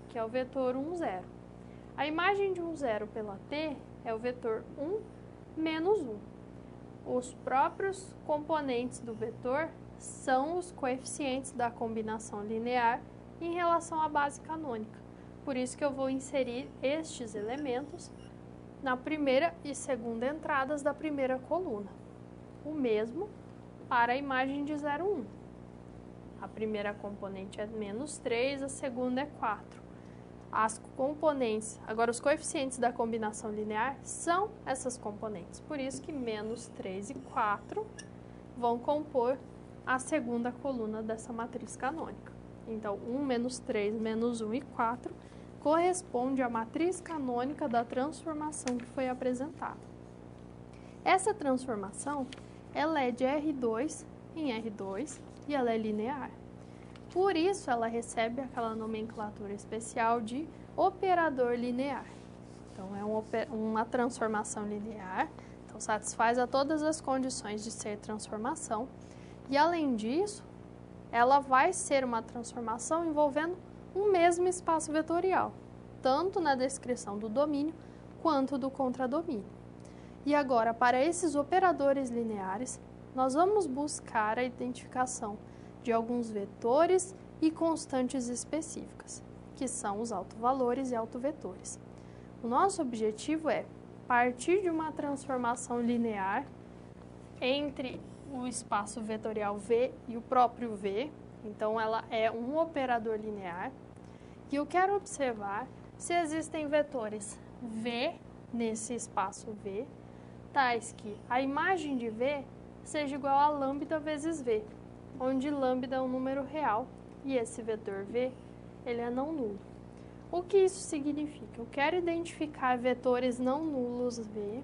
que é o vetor 1, 0. A imagem de 1, 0 pela t é o vetor 1 menos 1. Os próprios componentes do vetor são os coeficientes da combinação linear em relação à base canônica. Por isso que eu vou inserir estes elementos na primeira e segunda entradas da primeira coluna. O mesmo para a imagem de 0, 1. A primeira componente é menos 3, a segunda é 4. As componentes, agora os coeficientes da combinação linear são essas componentes. Por isso que menos 3 e 4 vão compor a segunda coluna dessa matriz canônica. Então, 1 menos 3 menos 1 e 4 corresponde à matriz canônica da transformação que foi apresentada. Essa transformação, ela é de R2 em R2 e ela é linear. Por isso, ela recebe aquela nomenclatura especial de operador linear. Então, é uma transformação linear, então satisfaz a todas as condições de ser transformação. E, além disso, ela vai ser uma transformação envolvendo um mesmo espaço vetorial, tanto na descrição do domínio quanto do contradomínio. E agora, para esses operadores lineares, nós vamos buscar a identificação de alguns vetores e constantes específicas, que são os autovalores e autovetores. O nosso objetivo é partir de uma transformação linear entre o espaço vetorial V e o próprio V, então ela é um operador linear, e eu quero observar se existem vetores V nesse espaço V, tais que a imagem de V seja igual a lambda vezes V, onde lambda é um número real e esse vetor V ele é não nulo. O que isso significa? Eu quero identificar vetores não nulos V,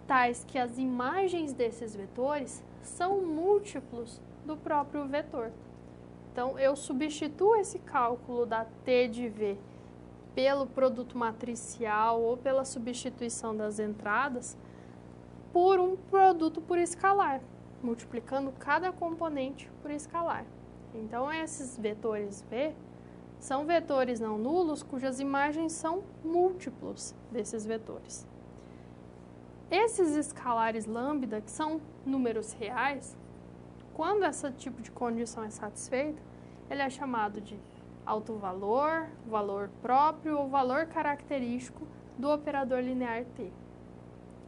tais que as imagens desses vetores são múltiplos do próprio vetor. Então, eu substituo esse cálculo da T de V pelo produto matricial ou pela substituição das entradas por um produto por escalar, multiplicando cada componente por escalar. Então, esses vetores V são vetores não nulos cujas imagens são múltiplos desses vetores. Esses escalares lambda, que são números reais, quando esse tipo de condição é satisfeita, ele é chamado de autovalor, valor próprio ou valor característico do operador linear T.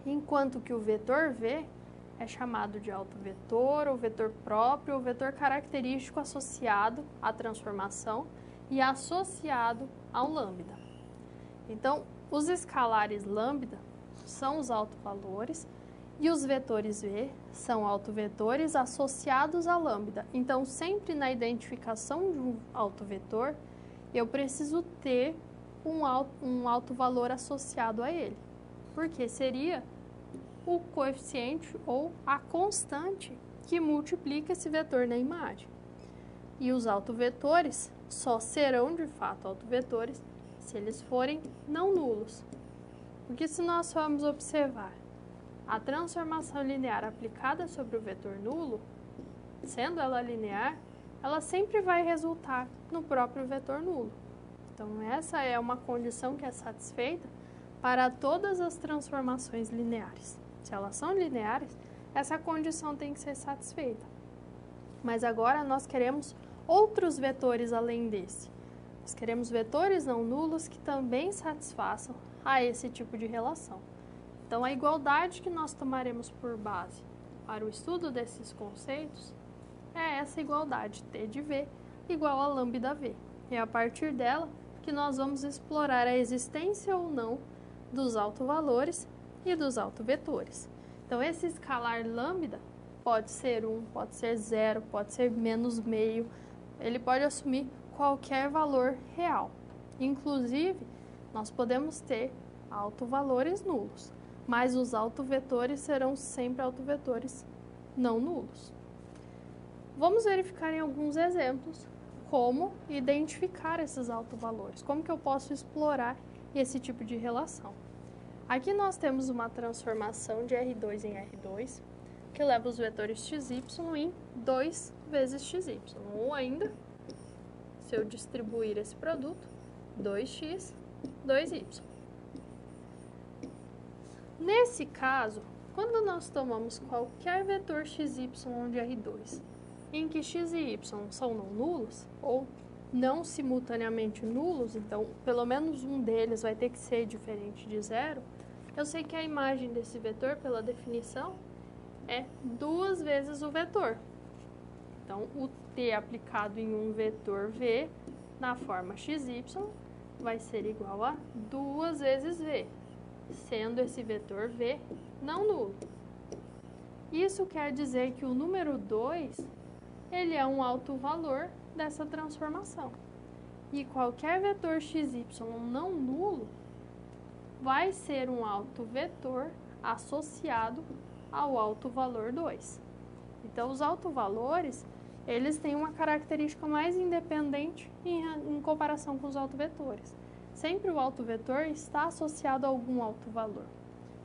Enquanto que o vetor V é chamado de autovetor, ou vetor próprio, ou vetor característico associado à transformação e associado ao lambda. Então, os escalares lambda são os autovalores e os vetores V são autovetores associados a lambda. Então, sempre na identificação de um autovetor, eu preciso ter um autovalor associado a ele, porque seria o coeficiente ou a constante que multiplica esse vetor na imagem. E os autovetores só serão de fato autovetores se eles forem não nulos. Porque se nós formos observar a transformação linear aplicada sobre o vetor nulo, sendo ela linear, ela sempre vai resultar no próprio vetor nulo. Então, essa é uma condição que é satisfeita para todas as transformações lineares. Se elas são lineares, essa condição tem que ser satisfeita. Mas agora nós queremos outros vetores além desse. Nós queremos vetores não nulos que também satisfaçam a esse tipo de relação. Então, a igualdade que nós tomaremos por base para o estudo desses conceitos é essa igualdade T de V igual a lambda V. É a partir dela que nós vamos explorar a existência ou não dos autovalores e dos autovetores. Então, esse escalar lambda pode ser 1, pode ser 0, pode ser menos meio, ele pode assumir qualquer valor real. Inclusive, nós podemos ter autovalores nulos, mas os autovetores serão sempre autovetores não nulos. Vamos verificar em alguns exemplos como identificar esses autovalores, como que eu posso explorar esse tipo de relação. Aqui nós temos uma transformação de R2 em R2, que leva os vetores xy em 2 vezes xy, ou ainda, se eu distribuir esse produto, 2x, 2y. Nesse caso, quando nós tomamos qualquer vetor xy de R2, em que x e y são não nulos, ou não simultaneamente nulos, então pelo menos um deles vai ter que ser diferente de zero, eu sei que a imagem desse vetor, pela definição, é 2 vezes o vetor. Então, o t aplicado em um vetor v na forma xy vai ser igual a 2 vezes v, sendo esse vetor v não nulo. Isso quer dizer que o número 2 ele é um autovalor dessa transformação. E qualquer vetor xy não nulo vai ser um autovetor associado ao autovalor 2. Então, os autovalores, eles têm uma característica mais independente em comparação com os autovetores. Sempre o autovetor está associado a algum autovalor.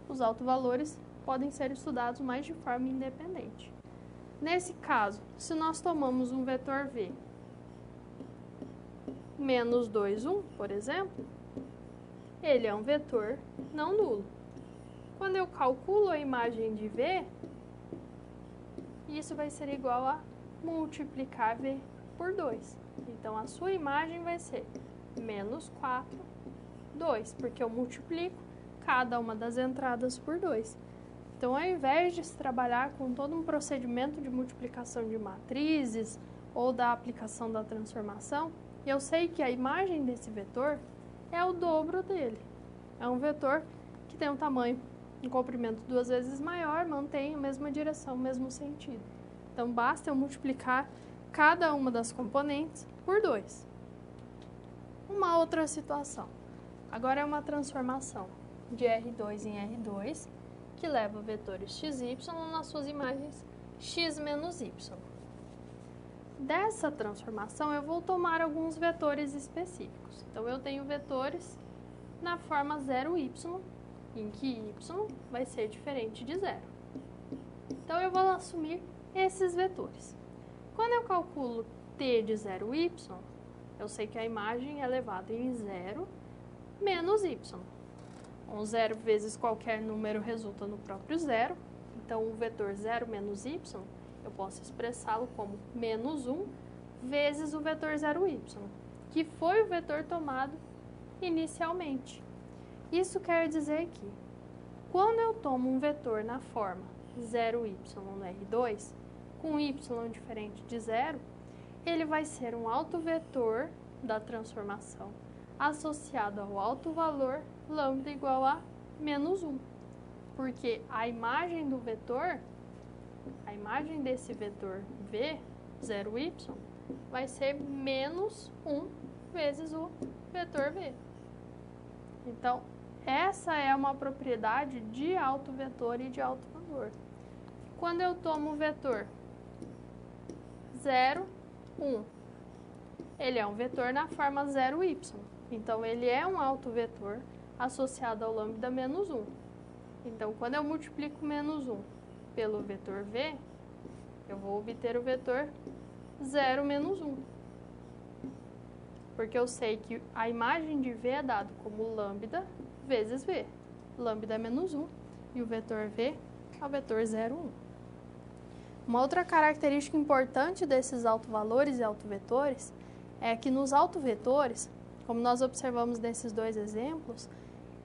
Os autovalores podem ser estudados mais de forma independente. Nesse caso, se nós tomamos um vetor v menos 2, 1, por exemplo, ele é um vetor não nulo. Quando eu calculo a imagem de v, isso vai ser igual a multiplicar v por 2. Então, a sua imagem vai ser menos 4, 2, porque eu multiplico cada uma das entradas por 2. Então, ao invés de se trabalhar com todo um procedimento de multiplicação de matrizes ou da aplicação da transformação, eu sei que a imagem desse vetor é o dobro dele. É um vetor que tem um tamanho, um comprimento 2 vezes maior, mantém a mesma direção, o mesmo sentido. Então, basta eu multiplicar cada uma das componentes por 2. Uma outra situação. Agora é uma transformação de R2 em R2, que leva vetores xy nas suas imagens x menos y. Dessa transformação, eu vou tomar alguns vetores específicos. Então, eu tenho vetores na forma 0y, em que y vai ser diferente de 0. Então, eu vou assumir esses vetores. Quando eu calculo t de 0y, eu sei que a imagem é levada em 0 menos y. 0 vezes qualquer número resulta no próprio zero. Então, o vetor 0 menos y, eu posso expressá-lo como menos 1 vezes o vetor 0y, que foi o vetor tomado inicialmente. Isso quer dizer que, quando eu tomo um vetor na forma 0y no R2, com y diferente de 0, ele vai ser um autovetor da transformação associado ao autovalor lambda igual a menos 1. Porque a imagem do vetor, a imagem desse vetor v, 0y, vai ser menos 1 vezes o vetor v. Então, essa é uma propriedade de autovetor e de autovalor. Quando eu tomo o vetor 0, 1, ele é um vetor na forma 0y. Então, ele é um autovetor associado ao lambda menos 1. Então, quando eu multiplico menos 1 pelo vetor v, eu vou obter o vetor 0 menos 1. Porque eu sei que a imagem de v é dado como lambda vezes v. Lambda é menos 1 e o vetor v é o vetor 0, 1. Uma outra característica importante desses autovalores e autovetores é que nos autovetores, como nós observamos nesses dois exemplos,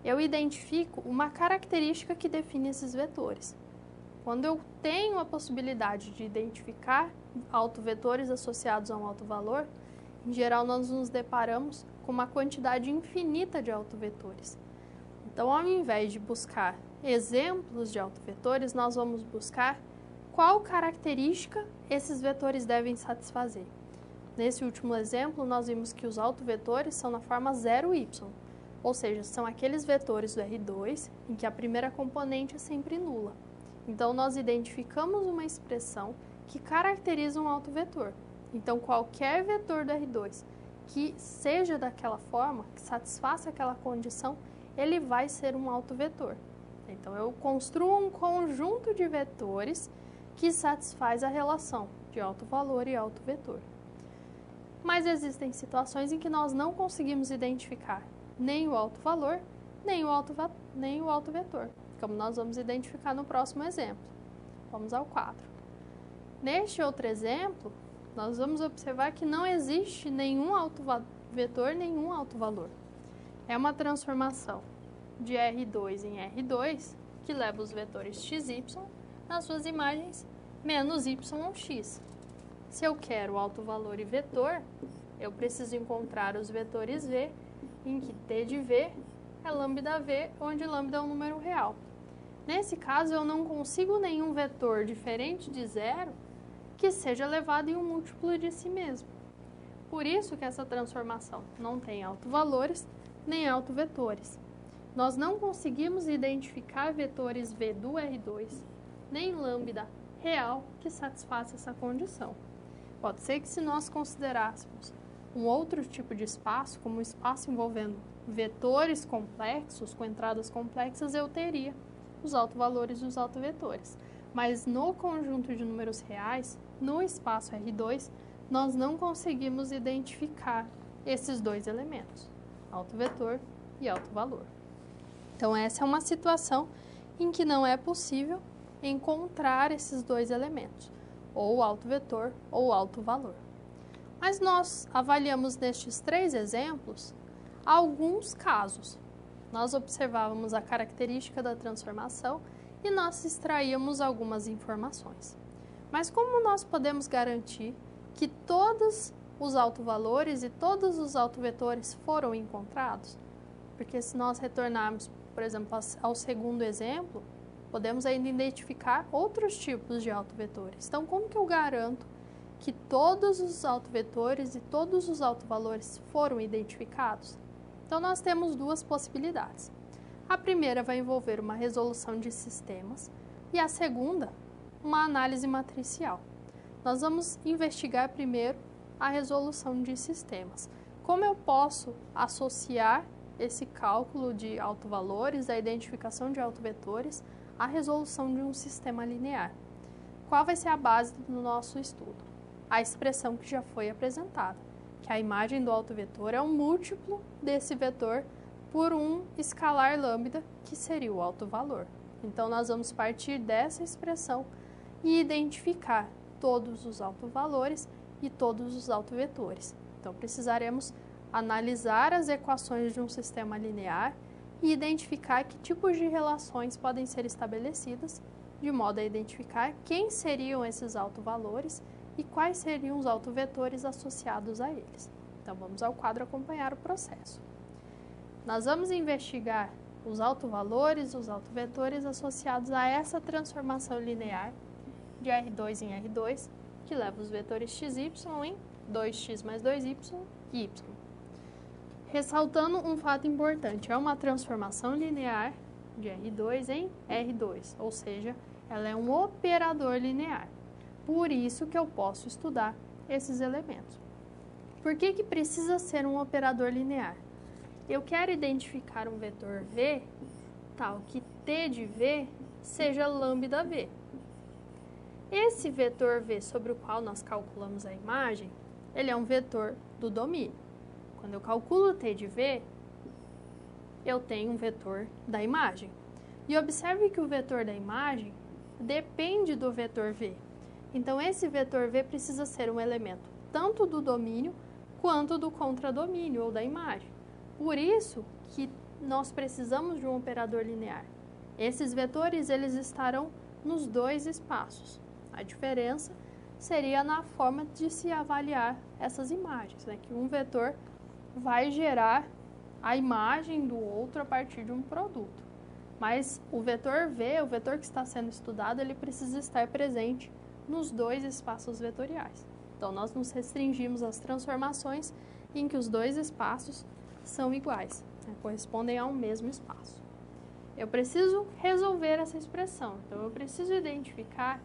eu identifico uma característica que define esses vetores. Quando eu tenho a possibilidade de identificar autovetores associados a um autovalor, em geral nós nos deparamos com uma quantidade infinita de autovetores. Então, ao invés de buscar exemplos de autovetores, nós vamos buscar qual característica esses vetores devem satisfazer. Nesse último exemplo, nós vimos que os autovetores são na forma 0y, ou seja, são aqueles vetores do R2 em que a primeira componente é sempre nula. Então, nós identificamos uma expressão que caracteriza um autovetor. Então, qualquer vetor do R2 que seja daquela forma, que satisfaça aquela condição, ele vai ser um autovetor. Então, eu construo um conjunto de vetores que satisfaz a relação de autovalor e autovetor. Mas existem situações em que nós não conseguimos identificar nem o autovalor, nem o autovetor, como nós vamos identificar no próximo exemplo. Vamos ao quadro. Neste outro exemplo, nós vamos observar que não existe nenhum autovetor, nenhum autovalor. É uma transformação de R2 em R2 que leva os vetores XY nas suas imagens menos YX. Se eu quero autovalor e vetor, eu preciso encontrar os vetores V, em que T de V é lambda V, onde lambda é um número real. Nesse caso, eu não consigo nenhum vetor diferente de zero que seja levado em um múltiplo de si mesmo. Por isso que essa transformação não tem autovalores nem autovetores. Nós não conseguimos identificar vetores V do R2, nem lambda real que satisfaça essa condição. Pode ser que se nós considerássemos um outro tipo de espaço, como um espaço envolvendo vetores complexos, com entradas complexas, eu teria os autovalores e os autovetores. Mas no conjunto de números reais, no espaço R2, nós não conseguimos identificar esses dois elementos, autovetor e autovalor. Então, essa é uma situação em que não é possível encontrar esses dois elementos, ou autovetor ou autovalor. Mas nós avaliamos nestes três exemplos alguns casos. Nós observávamos a característica da transformação e nós extraíamos algumas informações. Mas como nós podemos garantir que todos os autovalores e todos os autovetores foram encontrados? Porque se nós retornarmos, por exemplo, ao segundo exemplo, podemos ainda identificar outros tipos de autovetores. Então, como que eu garanto que todos os autovetores e todos os autovalores foram identificados? Então, nós temos duas possibilidades. A primeira vai envolver uma resolução de sistemas e a segunda, uma análise matricial. Nós vamos investigar primeiro a resolução de sistemas. Como eu posso associar esse cálculo de autovalores, a identificação de autovetores, à resolução de um sistema linear? Qual vai ser a base do nosso estudo? A expressão que já foi apresentada, que a imagem do autovetor é um múltiplo desse vetor por um escalar lambda, que seria o autovalor. Então, nós vamos partir dessa expressão e identificar todos os autovalores e todos os autovetores. Então, precisaremos analisar as equações de um sistema linear e identificar que tipos de relações podem ser estabelecidas, de modo a identificar quem seriam esses autovalores e quais seriam os autovetores associados a eles. Então, vamos ao quadro acompanhar o processo. Nós vamos investigar os autovalores, os autovetores associados a essa transformação linear de R2 em R2, que leva os vetores XY em 2x mais 2y e y. Ressaltando um fato importante, é uma transformação linear de R2 em R2, ou seja, ela é um operador linear. Por isso que eu posso estudar esses elementos. Por que que precisa ser um operador linear? Eu quero identificar um vetor V tal que T de V seja lambda V. Esse vetor V sobre o qual nós calculamos a imagem, ele é um vetor do domínio. Quando eu calculo T de V, eu tenho um vetor da imagem. E observe que o vetor da imagem depende do vetor V. Então, esse vetor V precisa ser um elemento tanto do domínio quanto do contradomínio ou da imagem. Por isso que nós precisamos de um operador linear. Esses vetores eles estarão nos dois espaços. A diferença seria na forma de se avaliar essas imagens, né? Que um vetor vai gerar a imagem do outro a partir de um produto. Mas o vetor V, o vetor que está sendo estudado, ele precisa estar presente nos dois espaços vetoriais. Então, nós nos restringimos às transformações em que os dois espaços são iguais, né? Correspondem a um mesmo espaço. Eu preciso resolver essa expressão, então eu preciso identificar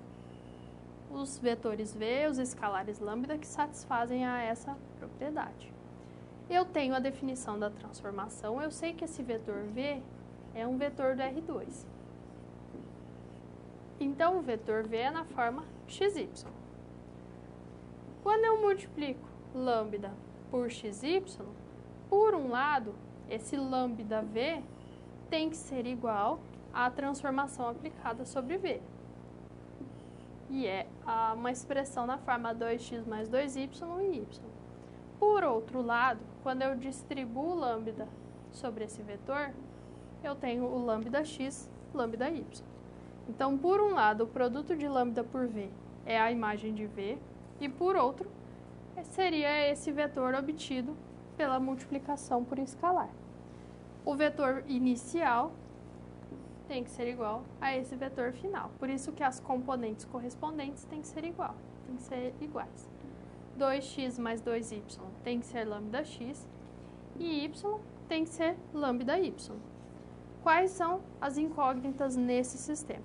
os vetores V, os escalares lambda que satisfazem a essa propriedade. Eu tenho a definição da transformação, eu sei que esse vetor V é um vetor do R2. Então, o vetor V é na forma XY. Quando eu multiplico lambda por XY, por um lado, esse lambda V tem que ser igual à transformação aplicada sobre V. E é uma expressão na forma 2x mais 2y e y. Por outro lado, quando eu distribuo lambda sobre esse vetor, eu tenho o lambda x, lambda y. Então, por um lado, o produto de lambda por V é a imagem de V, e por outro, seria esse vetor obtido pela multiplicação por escalar. O vetor inicial tem que ser igual a esse vetor final. Por isso que as componentes correspondentes têm que ser iguais. 2x mais 2y tem que ser lambda x e y tem que ser lambda y. Quais são as incógnitas nesse sistema?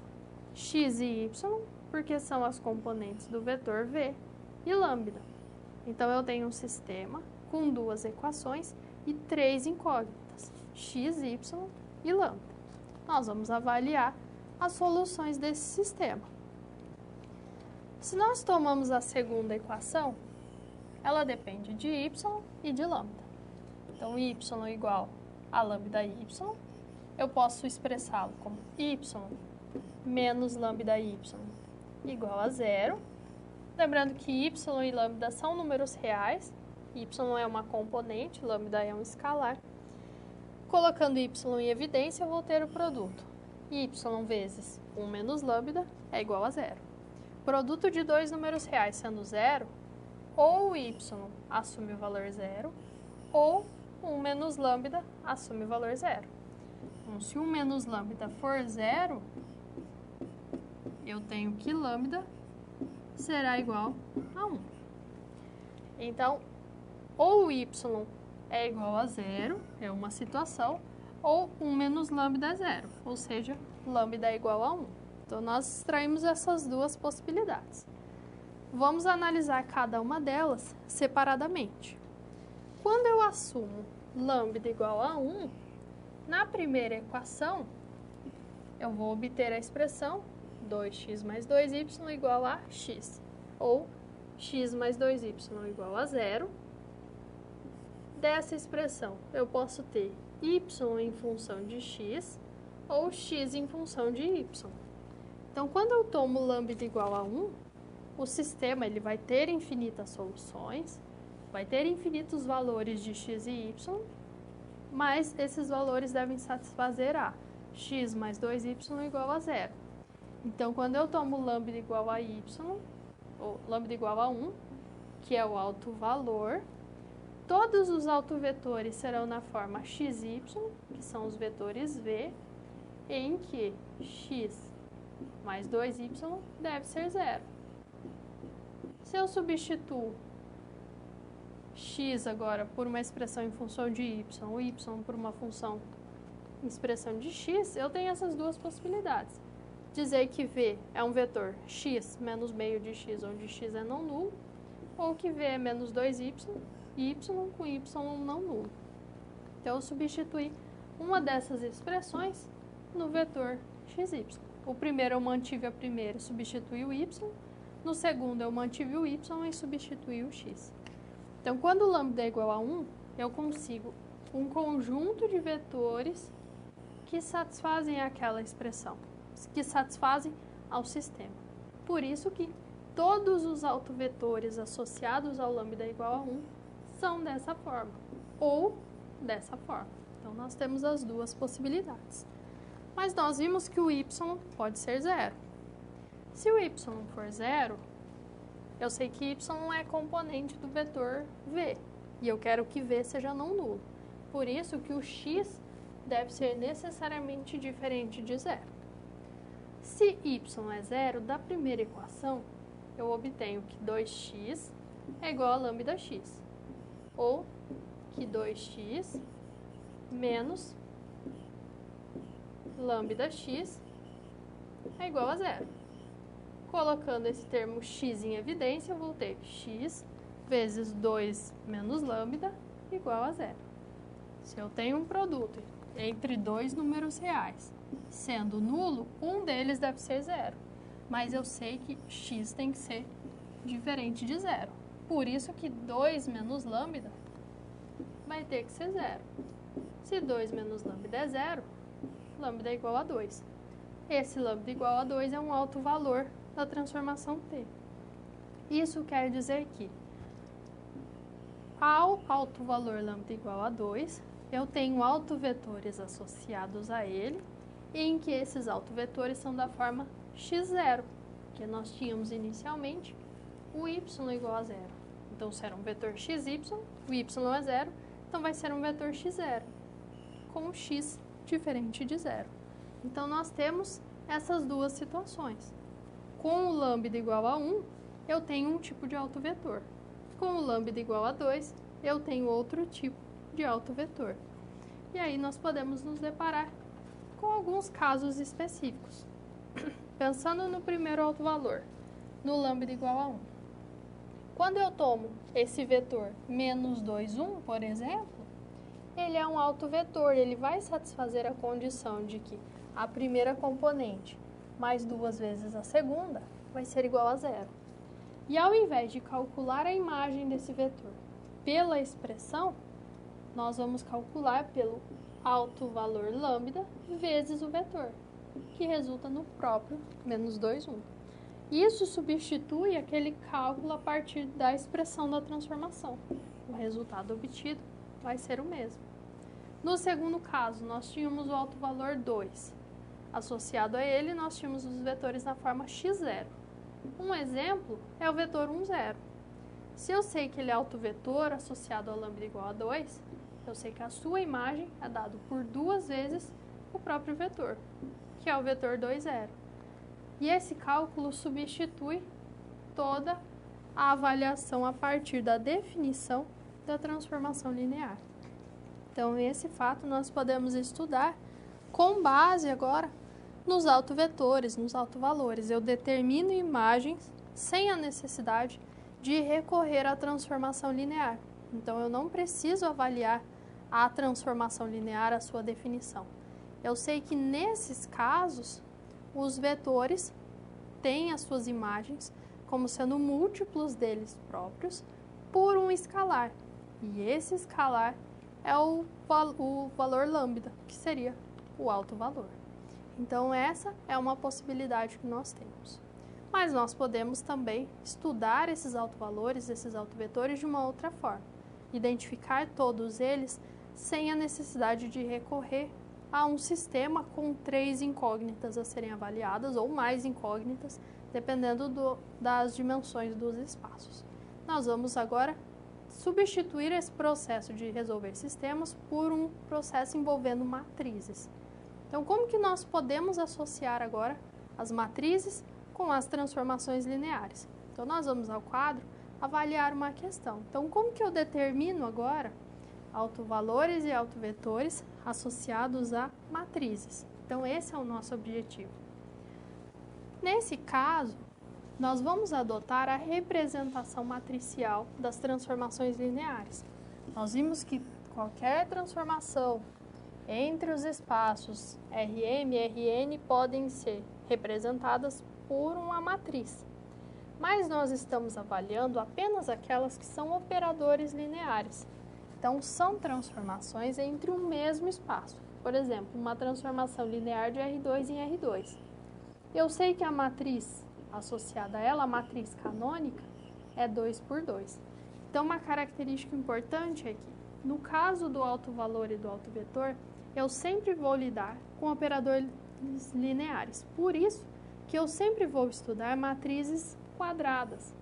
X e y, porque são as componentes do vetor V, e lambda. Então, eu tenho um sistema com duas equações e três incógnitas, x, y e lambda. Nós vamos avaliar as soluções desse sistema. Se nós tomamos a segunda equação, ela depende de y e de lambda. Então, y igual a lambda y, eu posso expressá-lo como y menos lambda y igual a zero. Lembrando que y e lambda são números reais, y é uma componente, lambda é um escalar. Colocando y em evidência, eu vou ter o produto. Y vezes 1 menos lambda é igual a zero. Produto de dois números reais sendo zero, ou y assume o valor zero, ou 1 menos lambda assume o valor zero. Então, se 1 menos lambda for zero, eu tenho que lambda será igual a 1. Então, ou y é igual a zero, é uma situação, ou 1 menos lambda é zero, ou seja, lambda é igual a 1. Então, nós extraímos essas duas possibilidades. Vamos analisar cada uma delas separadamente. Quando eu assumo lambda igual a 1, na primeira equação, eu vou obter a expressão 2x mais 2y igual a x, ou x mais 2y igual a zero. Dessa expressão, eu posso ter y em função de x, ou x em função de y. Então, quando eu tomo lambda igual a 1, o sistema ele vai ter infinitas soluções, vai ter infinitos valores de x e y, mas esses valores devem satisfazer a x mais 2y igual a zero. Então, quando eu tomo lambda igual a y, ou lambda igual a 1, que é o alto valor, todos os autovetores serão na forma xy, que são os vetores V, em que x mais 2y deve ser zero. Se eu substituo x agora por uma expressão em função de y, ou y por uma função em expressão de x, eu tenho essas duas possibilidades. Dizer que V é um vetor x menos meio de x, onde x é não nulo, ou que V é menos 2y, y com y não nulo. Então, eu substituí uma dessas expressões no vetor xy. O primeiro eu mantive a primeira e substituí o y, no segundo eu mantive o y e substituí o x. Então, quando lambda é igual a 1, eu consigo um conjunto de vetores que satisfazem aquela expressão, que satisfazem ao sistema. Por isso que todos os autovetores associados ao lambda igual a 1 são dessa forma, ou dessa forma. Então, nós temos as duas possibilidades. Mas nós vimos que o y pode ser 0. Se o y for 0, eu sei que y é componente do vetor v, e eu quero que v seja não nulo. Por isso que o x deve ser necessariamente diferente de 0. Se y é 0, da primeira equação, eu obtenho que 2x é igual a lambda x, ou que 2x menos lambda x é igual a 0. Colocando esse termo x em evidência, eu vou ter x vezes 2 menos lambda igual a 0. Se eu tenho um produto entre dois números reais, sendo nulo, um deles deve ser 0. Mas eu sei que x tem que ser diferente de 0. Por isso que 2 menos lambda vai ter que ser 0. Se 2 menos lambda é 0, lambda é igual a 2. Esse lambda igual a 2 é um alto valor da transformação t. Isso quer dizer que, ao alto valor lambda igual a 2, eu tenho autovetores associados a ele, em que esses autovetores são da forma x0, que nós tínhamos inicialmente o y igual a 0. Então, será um vetor xy, o y é 0, então vai ser um vetor x0, com x diferente de 0. Então, nós temos essas duas situações. Com o lambda igual a 1, eu tenho um tipo de autovetor. Com o lambda igual a 2, eu tenho outro tipo de autovetor. E aí nós podemos nos deparar com alguns casos específicos. Pensando no primeiro autovalor, no lambda igual a 1. Quando eu tomo esse vetor menos 2, 1, por exemplo, ele é um autovetor, ele vai satisfazer a condição de que a primeira componente mais 2 vezes a segunda vai ser igual a 0. E ao invés de calcular a imagem desse vetor pela expressão, nós vamos calcular pelo alto valor lambda vezes o vetor, que resulta no próprio menos 2, 1. Isso substitui aquele cálculo a partir da expressão da transformação. O resultado obtido vai ser o mesmo. No segundo caso, nós tínhamos o alto valor 2. Associado a ele, nós tínhamos os vetores na forma x0. Um exemplo é o vetor 1, 0. Se eu sei que ele é autovetor associado ao lambda igual a 2, eu sei que a sua imagem é dado por 2 vezes o próprio vetor, que é o vetor 2, 0. E esse cálculo substitui toda a avaliação a partir da definição da transformação linear. Então, esse fato nós podemos estudar com base agora nos autovetores, nos autovalores. Eu determino imagens sem a necessidade de recorrer à transformação linear. Então, eu não preciso avaliar a transformação linear, a sua definição. Eu sei que nesses casos, os vetores têm as suas imagens como sendo múltiplos deles próprios por um escalar. E esse escalar é o valor lambda, que seria o alto valor. Então, essa é uma possibilidade que nós temos. Mas nós podemos também estudar esses autovalores, esses autovetores de uma outra forma. Identificar todos eles sem a necessidade de recorrer a um sistema com 3 incógnitas a serem avaliadas, ou mais incógnitas, dependendo das dimensões dos espaços. Nós vamos agora substituir esse processo de resolver sistemas por um processo envolvendo matrizes. Então, como que nós podemos associar agora as matrizes com as transformações lineares? Então, nós vamos ao quadro avaliar uma questão. Então, como que eu determino agora autovalores e autovetores associados a matrizes? Então, esse é o nosso objetivo. Nesse caso, nós vamos adotar a representação matricial das transformações lineares. Nós vimos que qualquer transformação entre os espaços Rm e Rn podem ser representadas por uma matriz. Mas nós estamos avaliando apenas aquelas que são operadores lineares. Então, são transformações entre o mesmo espaço. Por exemplo, uma transformação linear de R2 em R2. Eu sei que a matriz associada a ela, a matriz canônica, é 2 por 2. Então, uma característica importante é que, no caso do alto valor e do alto vetor, eu sempre vou lidar com operadores lineares. Por isso que eu sempre vou estudar matrizes quadradas.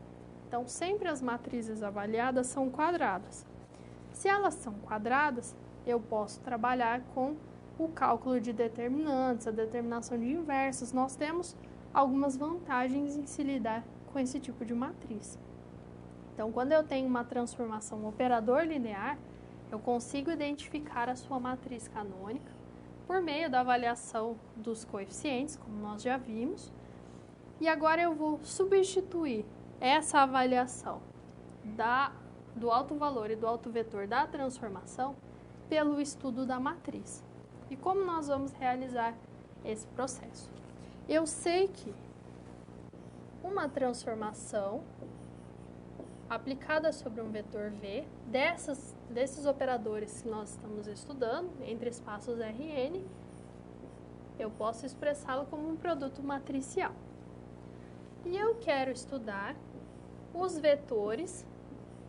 Então, sempre as matrizes avaliadas são quadradas. Se elas são quadradas, eu posso trabalhar com o cálculo de determinantes, a determinação de inversos. Nós temos algumas vantagens em se lidar com esse tipo de matriz. Então, quando eu tenho uma transformação operador linear, eu consigo identificar a sua matriz canônica por meio da avaliação dos coeficientes, como nós já vimos. E agora eu vou substituir essa avaliação do alto valor e do alto vetor da transformação pelo estudo da matriz. E como nós vamos realizar esse processo? Eu sei que uma transformação aplicada sobre um vetor V, desses operadores que nós estamos estudando, entre espaços Rn, eu posso expressá-lo como um produto matricial. E eu quero estudar os vetores,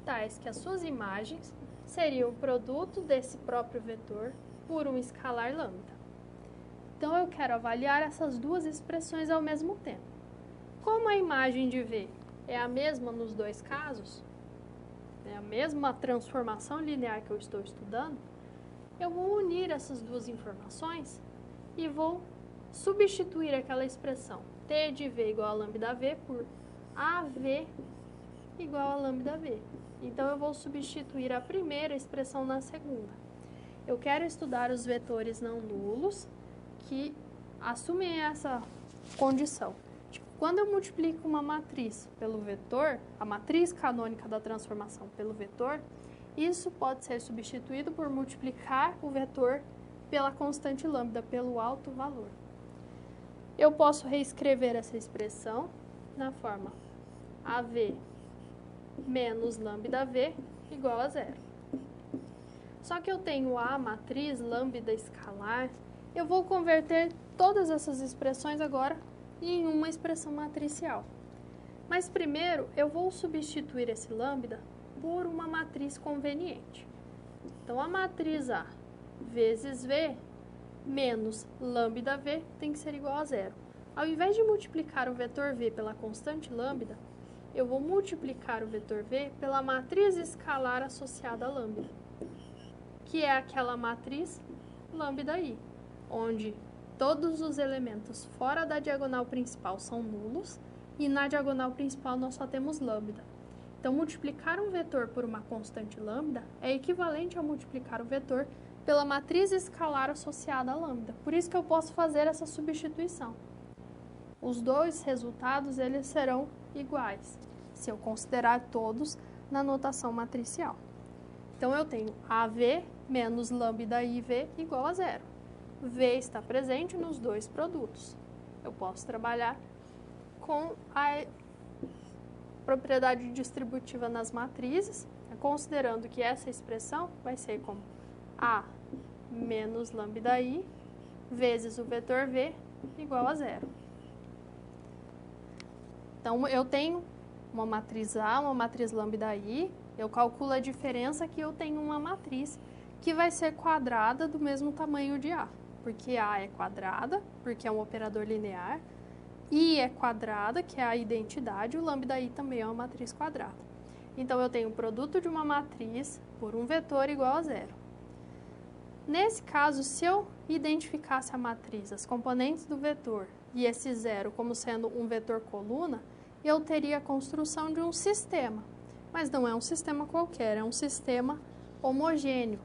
tais que as suas imagens seriam o produto desse próprio vetor por um escalar lambda. Então, eu quero avaliar essas duas expressões ao mesmo tempo. Como a imagem de V é a mesma nos dois casos, é a mesma transformação linear que eu estou estudando, eu vou unir essas duas informações e vou substituir aquela expressão T de V igual a lambda V por AV igual a lambda V. Então, eu vou substituir a primeira expressão na segunda. Eu quero estudar os vetores não nulos que assumem essa condição. Quando eu multiplico uma matriz pelo vetor, a matriz canônica da transformação pelo vetor, isso pode ser substituído por multiplicar o vetor pela constante lambda, pelo alto valor. Eu posso reescrever essa expressão na forma AV menos lambda V igual a zero. Só que eu tenho a matriz lambda escalar, eu vou converter todas essas expressões agora em uma expressão matricial. Mas primeiro eu vou substituir esse lambda por uma matriz conveniente. Então, a matriz A vezes V menos lambda V tem que ser igual a zero. Ao invés de multiplicar o vetor V pela constante lambda, eu vou multiplicar o vetor V pela matriz escalar associada a lambda, que é aquela matriz lambda I, onde todos os elementos fora da diagonal principal são nulos e na diagonal principal nós só temos lambda. Então, multiplicar um vetor por uma constante lambda é equivalente a multiplicar o vetor pela matriz escalar associada a lambda. Por isso que eu posso fazer essa substituição. Os dois resultados eles serão iguais, se eu considerar todos na notação matricial. Então, eu tenho AV menos lambda IV igual a zero. V está presente nos dois produtos. Eu posso trabalhar com a propriedade distributiva nas matrizes, considerando que essa expressão vai ser como A menos lambda I vezes o vetor V igual a zero. Então, eu tenho uma matriz A, uma matriz lambda I, eu calculo a diferença que eu tenho uma matriz que vai ser quadrada do mesmo tamanho de A. Porque A é quadrada, porque é um operador linear, I é quadrada, que é a identidade, o lambda I também é uma matriz quadrada. Então, eu tenho o produto de uma matriz por um vetor igual a zero. Nesse caso, se eu identificasse a matriz, as componentes do vetor, e esse zero como sendo um vetor coluna, eu teria a construção de um sistema. Mas não é um sistema qualquer, é um sistema homogêneo,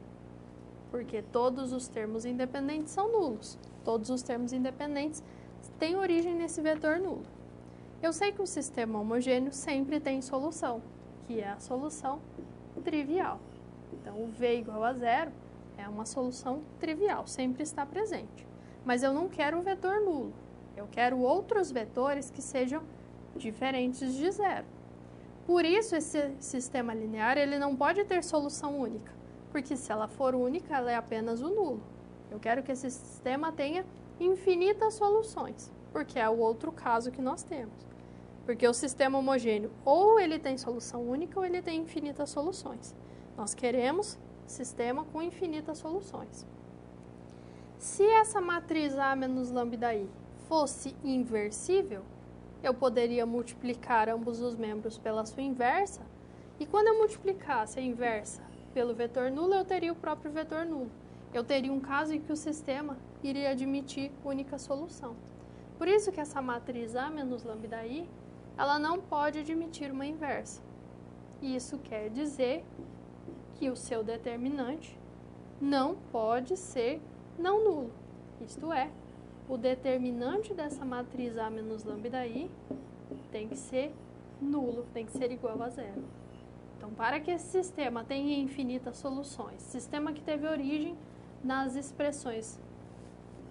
porque todos os termos independentes são nulos. Todos os termos independentes têm origem nesse vetor nulo. Eu sei que um sistema homogêneo sempre tem solução, que é a solução trivial. Então, o V igual a zero é uma solução trivial, sempre está presente. Mas eu não quero um vetor nulo. Eu quero outros vetores que sejam diferentes de zero. Por isso, esse sistema linear ele não pode ter solução única, porque se ela for única, ela é apenas o nulo. Eu quero que esse sistema tenha infinitas soluções, porque é o outro caso que nós temos. Porque o sistema homogêneo, ou ele tem solução única, ou ele tem infinitas soluções. Nós queremos sistema com infinitas soluções. Se essa matriz A menos lambda I fosse inversível, eu poderia multiplicar ambos os membros pela sua inversa, e quando eu multiplicasse a inversa pelo vetor nulo, eu teria o próprio vetor nulo. Eu teria um caso em que o sistema iria admitir única solução. Por isso que essa matriz A menos lambda I, ela não pode admitir uma inversa. Isso quer dizer que o seu determinante não pode ser não nulo. Isto é, o determinante dessa matriz A menos lambda I tem que ser nulo, tem que ser igual a zero. Então, para que esse sistema tenha infinitas soluções, sistema que teve origem nas expressões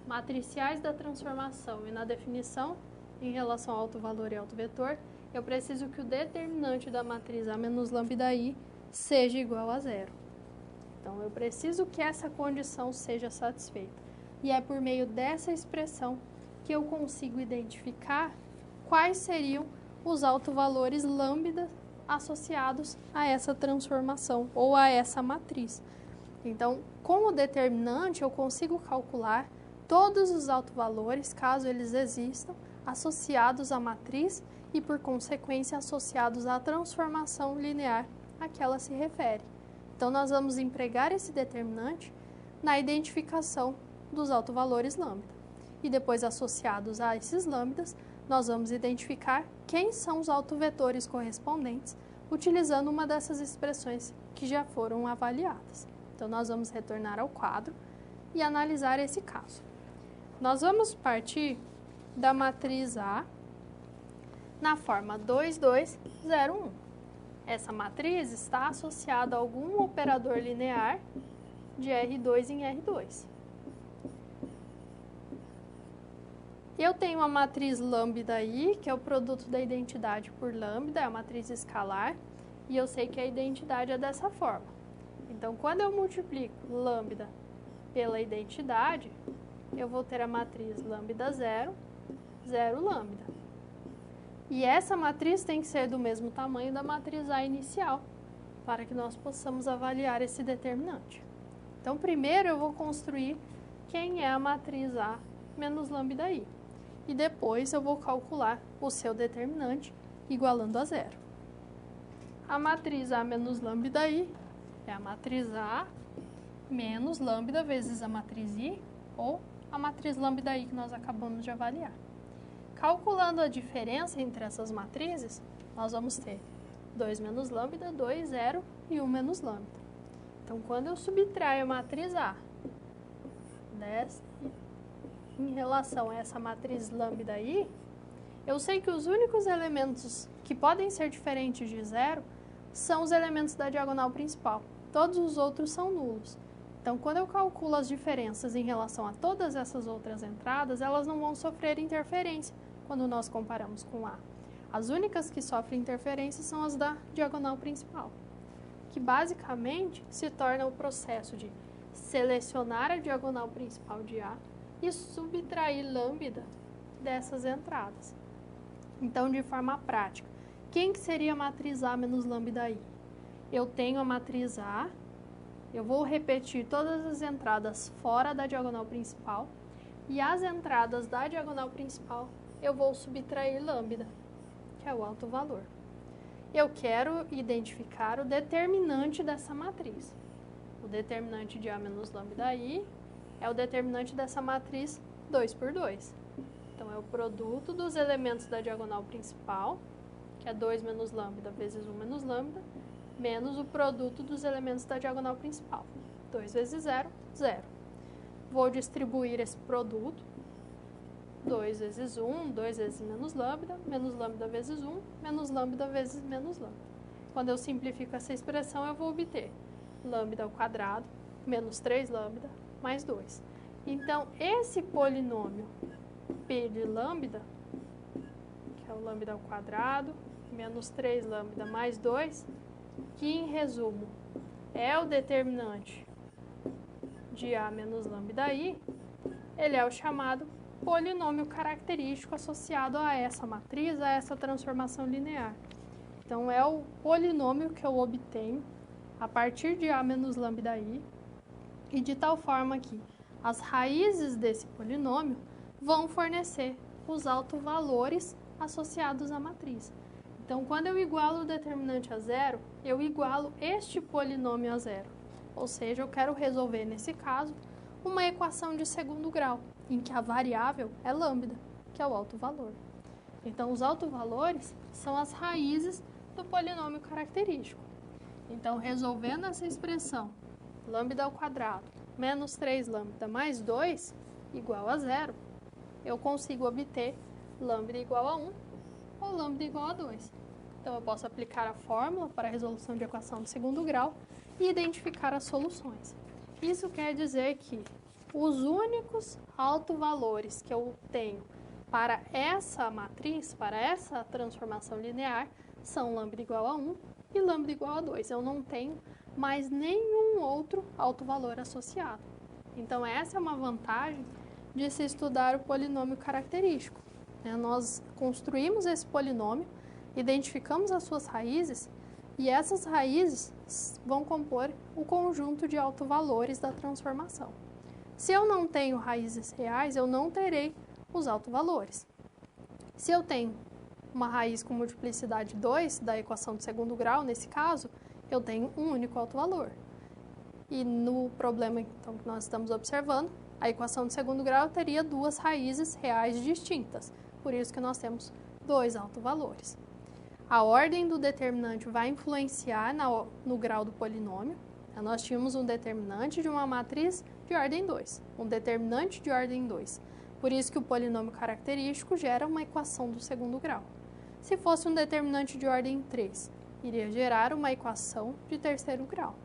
matriciais da transformação e na definição em relação ao alto valor e alto vetor, eu preciso que o determinante da matriz A menos lambda I seja igual a zero. Então, eu preciso que essa condição seja satisfeita. E é por meio dessa expressão que eu consigo identificar quais seriam os autovalores lambda associados a essa transformação ou a essa matriz. Então, com o determinante, eu consigo calcular todos os autovalores, caso eles existam, associados à matriz e, por consequência, associados à transformação linear a que ela se refere. Então, nós vamos empregar esse determinante na identificação dos autovalores lambda. E depois, associados a esses lambdas, nós vamos identificar quem são os autovetores correspondentes, utilizando uma dessas expressões que já foram avaliadas. Então, nós vamos retornar ao quadro e analisar esse caso. Nós vamos partir da matriz A na forma 2, 2, 0, 1. Essa matriz está associada a algum operador linear de R2 em R2. Eu tenho a matriz lambda I, que é o produto da identidade por lambda, é a matriz escalar, e eu sei que a identidade é dessa forma. Então, quando eu multiplico lambda pela identidade, eu vou ter a matriz lambda 0, 0 lambda. E essa matriz tem que ser do mesmo tamanho da matriz A inicial, para que nós possamos avaliar esse determinante. Então, primeiro eu vou construir quem é a matriz A menos lambda I. E depois eu vou calcular o seu determinante igualando a zero. A matriz A menos lambda I é a matriz A menos lambda vezes a matriz I, ou a matriz lambda I que nós acabamos de avaliar. Calculando a diferença entre essas matrizes, nós vamos ter 2 menos lambda, 2, 0 e 1 menos lambda. Então, quando eu subtraio a matriz A em relação a essa matriz lambda I, eu sei que os únicos elementos que podem ser diferentes de zero são os elementos da diagonal principal. Todos os outros são nulos. Então, quando eu calculo as diferenças em relação a todas essas outras entradas, elas não vão sofrer interferência quando nós comparamos com A. As únicas que sofrem interferência são as da diagonal principal, que basicamente se torna o processo de selecionar a diagonal principal de A e subtrair lambda dessas entradas. Então, de forma prática, quem que seria a matriz A menos lambda I? Eu tenho a matriz A, eu vou repetir todas as entradas fora da diagonal principal e as entradas da diagonal principal eu vou subtrair lambda, que é o alto valor. Eu quero identificar o determinante dessa matriz. O determinante de A menos lambda I é o determinante dessa matriz 2 por 2. Então, é o produto dos elementos da diagonal principal, que é 2 menos lambda vezes 1 menos lambda, menos o produto dos elementos da diagonal principal. 2 vezes 0, 0. Vou distribuir esse produto. 2 vezes 1, 2 vezes menos lambda vezes 1, menos lambda vezes menos lambda. Quando eu simplifico essa expressão, eu vou obter lambda ao quadrado menos 3 lambda mais 2. Então, esse polinômio P de lambda, que é o lambda ao quadrado, menos 3 lambda mais 2, que em resumo é o determinante de A menos lambda I, ele é o chamado polinômio característico associado a essa matriz, a essa transformação linear. Então, é o polinômio que eu obtenho a partir de A menos lambda I, e de tal forma que as raízes desse polinômio vão fornecer os autovalores associados à matriz. Então, quando eu igualo o determinante a zero, eu igualo este polinômio a zero. Ou seja, eu quero resolver, nesse caso, uma equação de segundo grau, em que a variável é lambda, que é o autovalor. Então, os autovalores são as raízes do polinômio característico. Então, resolvendo essa expressão, lambda ao quadrado menos 3 lambda mais 2 igual a zero, eu consigo obter lambda igual a 1 ou lambda igual a 2. Então, eu posso aplicar a fórmula para a resolução de equação de segundo grau e identificar as soluções. Isso quer dizer que os únicos autovalores que eu tenho para essa matriz, para essa transformação linear, são lambda igual a 1 e lambda igual a 2. Eu não tenho mais nenhum outro autovalor associado. Então, essa é uma vantagem de se estudar o polinômio característico. Nós construímos esse polinômio, identificamos as suas raízes, e essas raízes vão compor o conjunto de autovalores da transformação. Se eu não tenho raízes reais, eu não terei os autovalores. Se eu tenho uma raiz com multiplicidade 2 da equação de segundo grau, nesse caso, eu tenho um único autovalor. E no problema então, que nós estamos observando, a equação de segundo grau teria duas raízes reais distintas. Por isso que nós temos dois autovalores. A ordem do determinante vai influenciar no grau do polinômio. Nós tínhamos um determinante de uma matriz de ordem 2, um determinante de ordem 2. Por isso que o polinômio característico gera uma equação do segundo grau. Se fosse um determinante de ordem 3, iria gerar uma equação de terceiro grau.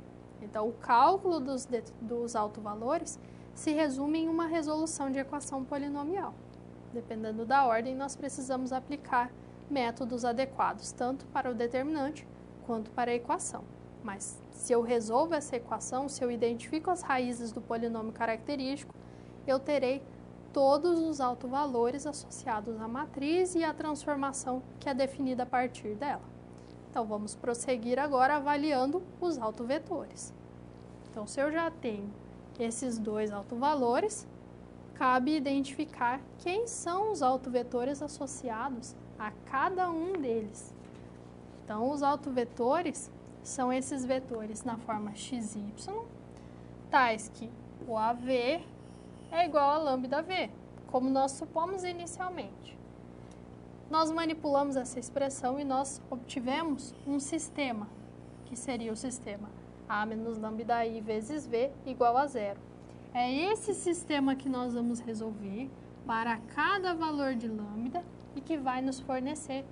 Então, o cálculo dos autovalores se resume em uma resolução de equação polinomial. Dependendo da ordem, nós precisamos aplicar métodos adequados, tanto para o determinante quanto para a equação. Mas, se eu resolvo essa equação, se eu identifico as raízes do polinômio característico, eu terei todos os autovalores associados à matriz e à transformação que é definida a partir dela. Então, vamos prosseguir agora avaliando os autovetores. Então, se eu já tenho esses dois autovalores, cabe identificar quem são os autovetores associados a cada um deles. Então, os autovetores são esses vetores na forma xy, tais que o AV é igual a lambda V, como nós supomos inicialmente. Nós manipulamos essa expressão e nós obtivemos um sistema, que seria o sistema A menos lambda I vezes V igual a zero. É esse sistema que nós vamos resolver para cada valor de lambda e que vai nos fornecer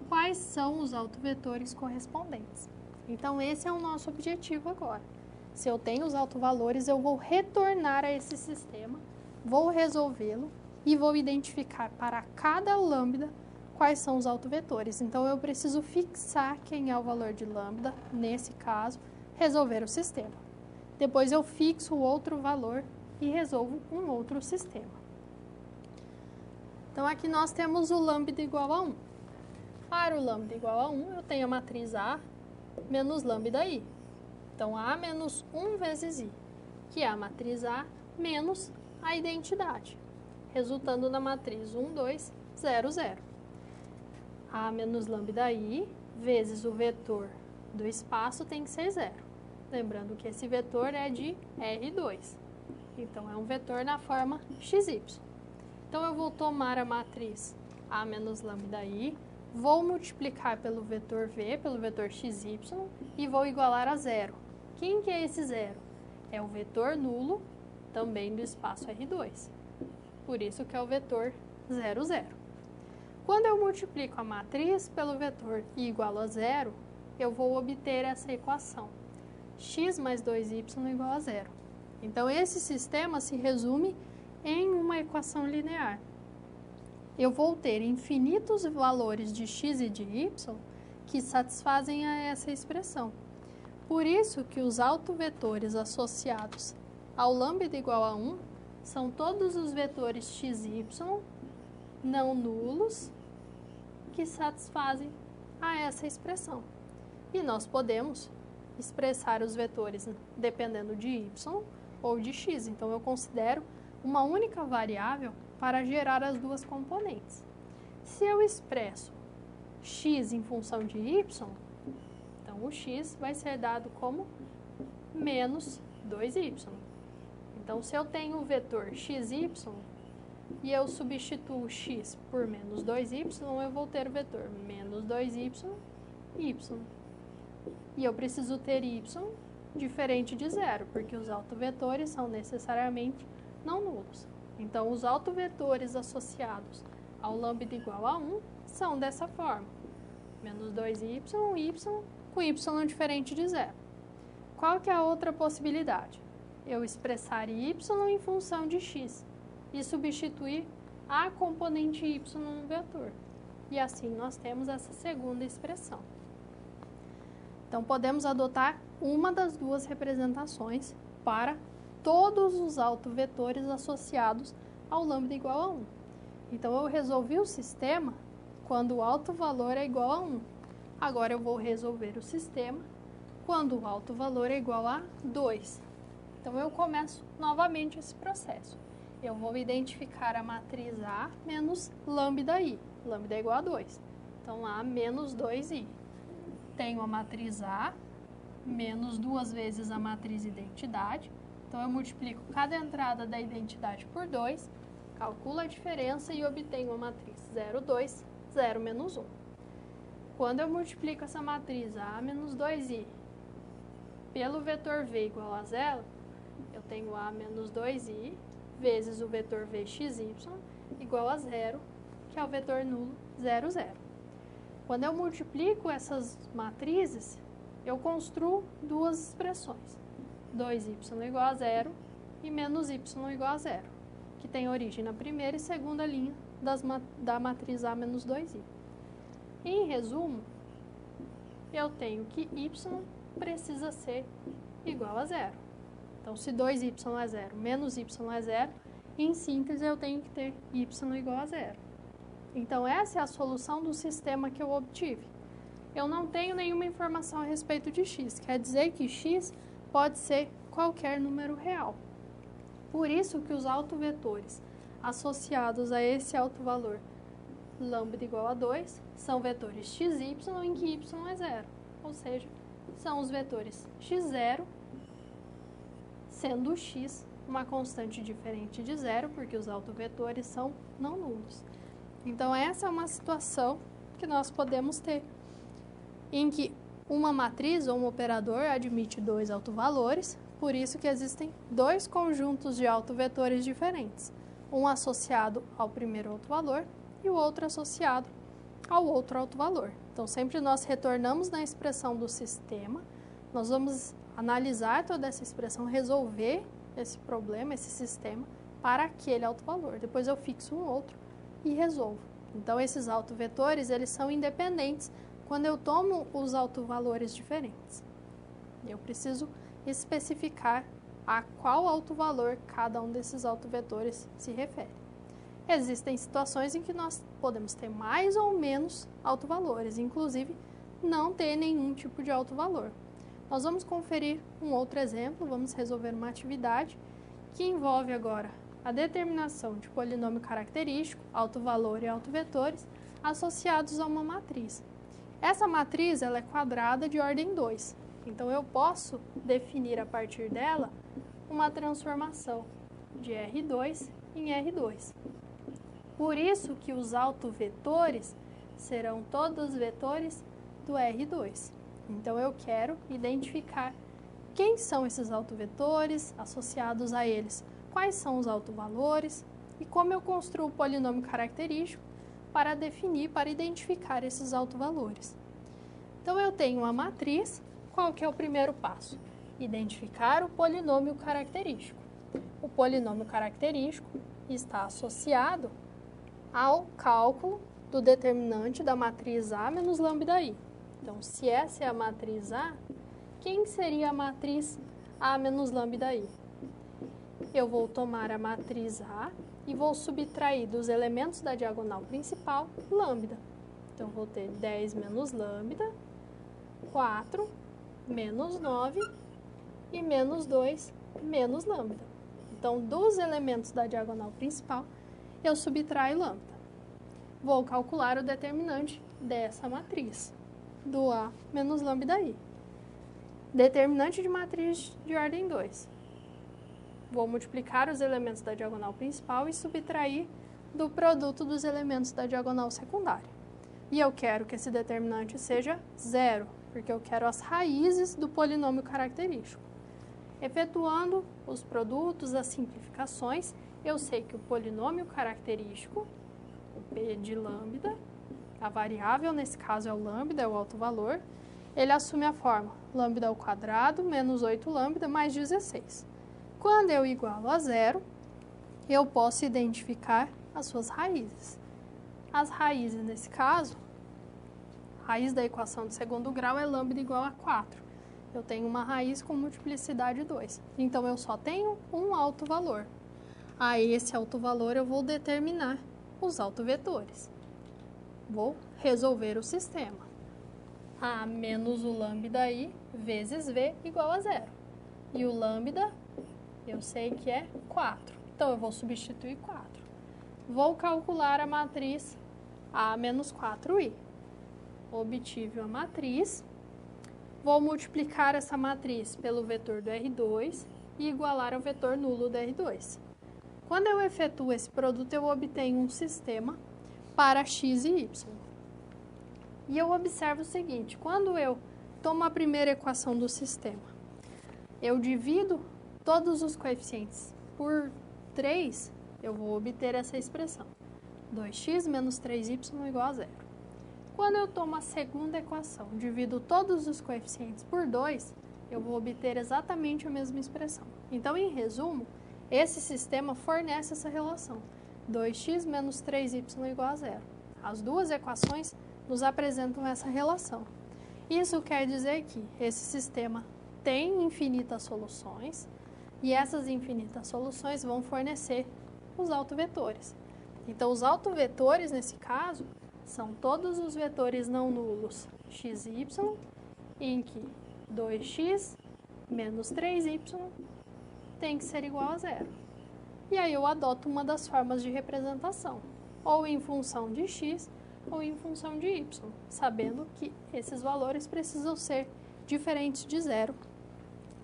quais são os autovetores correspondentes. Então, esse é o nosso objetivo agora. Se eu tenho os autovalores, eu vou retornar a esse sistema, vou resolvê-lo e vou identificar para cada lambda quais são os autovetores. Então, eu preciso fixar quem é o valor de lambda, nesse caso, resolver o sistema. Depois, eu fixo o outro valor e resolvo um outro sistema. Então, aqui nós temos o lambda igual a 1. Para o lambda igual a 1, eu tenho a matriz A menos lambda I. Então, A menos 1 vezes I, que é a matriz A menos a identidade, resultando na matriz 1, 2, 0, 0. A menos lambda I vezes o vetor do espaço tem que ser 0. Lembrando que esse vetor é de R2. Então, é um vetor na forma XY. Então, eu vou tomar a matriz A menos lambda I, vou multiplicar pelo vetor V, pelo vetor XY, e vou igualar a 0. Quem que é esse 0? É o vetor nulo, também do espaço R2. Por isso que é o vetor 0, 0. Quando eu multiplico a matriz pelo vetor I igual a 0, eu vou obter essa equação. X mais 2y igual a 0. Então, esse sistema se resume em uma equação linear. Eu vou ter infinitos valores de x e de y que satisfazem a essa expressão. Por isso que os autovetores associados ao lambda igual a 1 são todos os vetores x e y não nulos que satisfazem a essa expressão. E nós podemos expressar os vetores dependendo de y ou de x. Então, eu considero uma única variável para gerar as duas componentes. Se eu expresso x em função de y, então o x vai ser dado como menos 2y. Então, se eu tenho o vetor xy e eu substituo x por menos 2y, eu vou ter o vetor menos 2y, y. E eu preciso ter y diferente de zero, porque os autovetores são necessariamente não nulos. Então, os autovetores associados ao lambda igual a 1 são dessa forma. Menos 2y, y, com y diferente de zero. Qual que é a outra possibilidade? Eu expressar y em função de x e substituir a componente y no vetor. E assim nós temos essa segunda expressão. Então, podemos adotar uma das duas representações para todos os autovetores associados ao lambda igual a 1. Então, eu resolvi o sistema quando o alto-valor é igual a 1. Agora, eu vou resolver o sistema quando o alto-valor é igual a 2. Então, eu começo novamente esse processo. Eu vou identificar a matriz A menos lambda I. Lambda é igual a 2. Então, A menos 2I. Tenho a matriz A menos duas vezes a matriz identidade. Então, eu multiplico cada entrada da identidade por 2, calculo a diferença e obtenho a matriz 0, 2, 0, menos 1. Quando eu multiplico essa matriz A menos 2I pelo vetor V igual a 0, eu tenho A menos 2I vezes o vetor VXY igual a 0, que é o vetor nulo 0, 0. Quando eu multiplico essas matrizes, eu construo duas expressões. 2y igual a 0 e menos y igual a 0, que tem origem na primeira e segunda linha da matriz A menos 2i. Em resumo, eu tenho que y precisa ser igual a 0. Então, se 2y é 0, menos y é 0, em síntese eu tenho que ter y igual a 0. Então, essa é a solução do sistema que eu obtive. Eu não tenho nenhuma informação a respeito de x, quer dizer que x pode ser qualquer número real. Por isso que os autovetores associados a esse autovalor lambda igual a 2 são vetores xy em que y é 0, ou seja, são os vetores x0, sendo o x uma constante diferente de 0, porque os autovetores são não nulos. Então, essa é uma situação que nós podemos ter, em que uma matriz ou um operador admite dois autovalores, por isso que existem dois conjuntos de autovetores diferentes, um associado ao primeiro autovalor e o outro associado ao outro autovalor. Então, sempre nós retornamos na expressão do sistema, nós vamos analisar toda essa expressão, resolver esse problema, esse sistema, para aquele autovalor. Depois eu fixo um outro e resolvo. Então, esses autovetores, eles são independentes quando eu tomo os autovalores diferentes. Eu preciso especificar a qual autovalor cada um desses autovetores se refere. Existem situações em que nós podemos ter mais ou menos autovalores, inclusive não ter nenhum tipo de autovalor. Nós vamos conferir um outro exemplo, vamos resolver uma atividade que envolve agora a determinação de polinômio característico, autovalor e autovetores associados a uma matriz. Essa matriz ela é quadrada de ordem 2, então eu posso definir a partir dela uma transformação de R2 em R2. Por isso que os autovetores serão todos vetores do R2. Então, eu quero identificar quem são esses autovetores associados a eles, quais são os autovalores e como eu construo o polinômio característico para definir, para identificar esses autovalores. Então, eu tenho uma matriz, qual que é o primeiro passo? Identificar o polinômio característico. O polinômio característico está associado ao cálculo do determinante da matriz A menos lambda I. Então, se essa é a matriz A, quem seria a matriz A menos lambda I? eu vou tomar a matriz A e vou subtrair dos elementos da diagonal principal lambda. Então, vou ter 10 menos lambda, 4 menos 9 e menos 2 menos lambda. Então, dos elementos da diagonal principal, eu subtraio lambda. Vou calcular o determinante dessa matriz, do A menos lambda I. Determinante de matriz de ordem 2. Vou multiplicar os elementos da diagonal principal e subtrair do produto dos elementos da diagonal secundária. E eu quero que esse determinante seja zero, porque eu quero as raízes do polinômio característico. Efetuando os produtos, as simplificações, eu sei que o polinômio característico, o P de lambda, a variável nesse caso é o lambda, é o alto valor, ele assume a forma lambda ao quadrado menos 8 lambda mais 16. Quando eu igualo a zero, eu posso identificar as suas raízes. As raízes, nesse caso, raiz da equação de segundo grau é lambda igual a 4. Eu tenho uma raiz com multiplicidade 2. Então, eu só tenho um alto valor. A esse alto valor, eu vou determinar os autovetores. Vou resolver o sistema. A menos o lambda I vezes V igual a zero. E o lambda, eu sei que é 4. Então, eu vou substituir 4. Vou calcular a matriz A menos 4I. Obtive a matriz. Vou multiplicar essa matriz pelo vetor do R2 e igualar ao vetor nulo do R2. Quando eu efetuo esse produto, eu obtenho um sistema para x e y. E eu observo o seguinte, quando eu tomo a primeira equação do sistema, eu divido todos os coeficientes por 3, eu vou obter essa expressão. 2x menos 3y igual a zero. Quando eu tomo a segunda equação, divido todos os coeficientes por 2, eu vou obter exatamente a mesma expressão. Então, em resumo, esse sistema fornece essa relação. 2x menos 3y igual a zero. As duas equações nos apresentam essa relação. Isso quer dizer que esse sistema tem infinitas soluções e essas infinitas soluções vão fornecer os autovetores. Então, os autovetores, nesse caso, são todos os vetores não nulos x e y, em que 2x menos 3y tem que ser igual a zero. E aí eu adoto uma das formas de representação, ou em função de x ou em função de y, sabendo que esses valores precisam ser diferentes de zero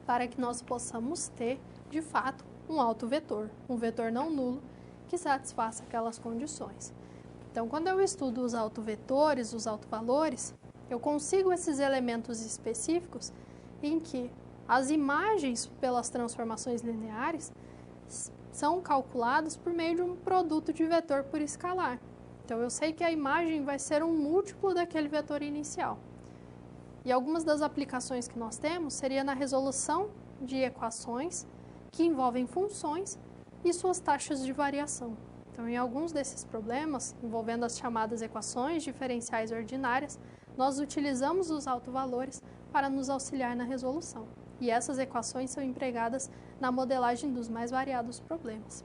para que nós possamos ter, de fato, um autovetor, um vetor não nulo que satisfaça aquelas condições. Então, quando eu estudo os autovetores, os autovalores, eu consigo esses elementos específicos em que as imagens pelas transformações lineares são calculadas por meio de um produto de vetor por escalar. Então, eu sei que a imagem vai ser um múltiplo daquele vetor inicial. E algumas das aplicações que nós temos seria na resolução de equações que envolvem funções e suas taxas de variação. Então, em alguns desses problemas, envolvendo as chamadas equações diferenciais ordinárias, nós utilizamos os autovalores para nos auxiliar na resolução. E essas equações são empregadas na modelagem dos mais variados problemas.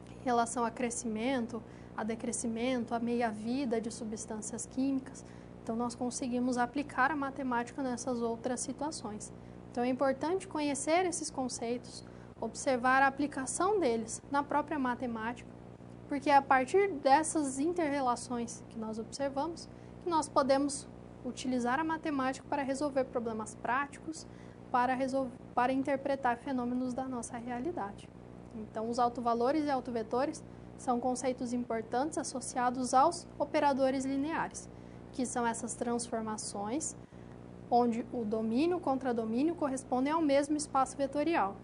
Em relação a crescimento, a decrescimento, a meia-vida de substâncias químicas, então nós conseguimos aplicar a matemática nessas outras situações. Então, é importante conhecer esses conceitos, observar a aplicação deles na própria matemática, porque é a partir dessas inter-relações que nós observamos que nós podemos utilizar a matemática para resolver problemas práticos, para interpretar fenômenos da nossa realidade. Então, os autovalores e autovetores são conceitos importantes associados aos operadores lineares, que são essas transformações onde o domínio contra domínio correspondem ao mesmo espaço vetorial.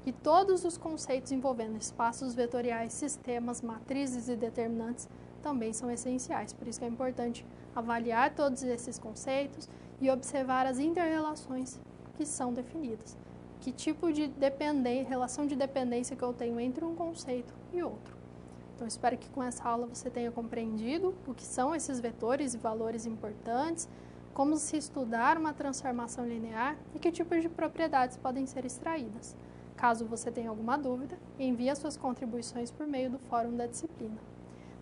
E todos os conceitos envolvendo espaços vetoriais, sistemas, matrizes e determinantes também são essenciais. Por isso que é importante avaliar todos esses conceitos e observar as inter-relações que são definidas. Que tipo de relação de dependência que eu tenho entre um conceito e outro. Então, espero que com essa aula você tenha compreendido o que são esses vetores e valores importantes, como se estudar uma transformação linear e que tipos de propriedades podem ser extraídas. Caso você tenha alguma dúvida, envie as suas contribuições por meio do fórum da disciplina.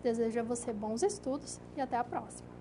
Desejo a você bons estudos e até a próxima!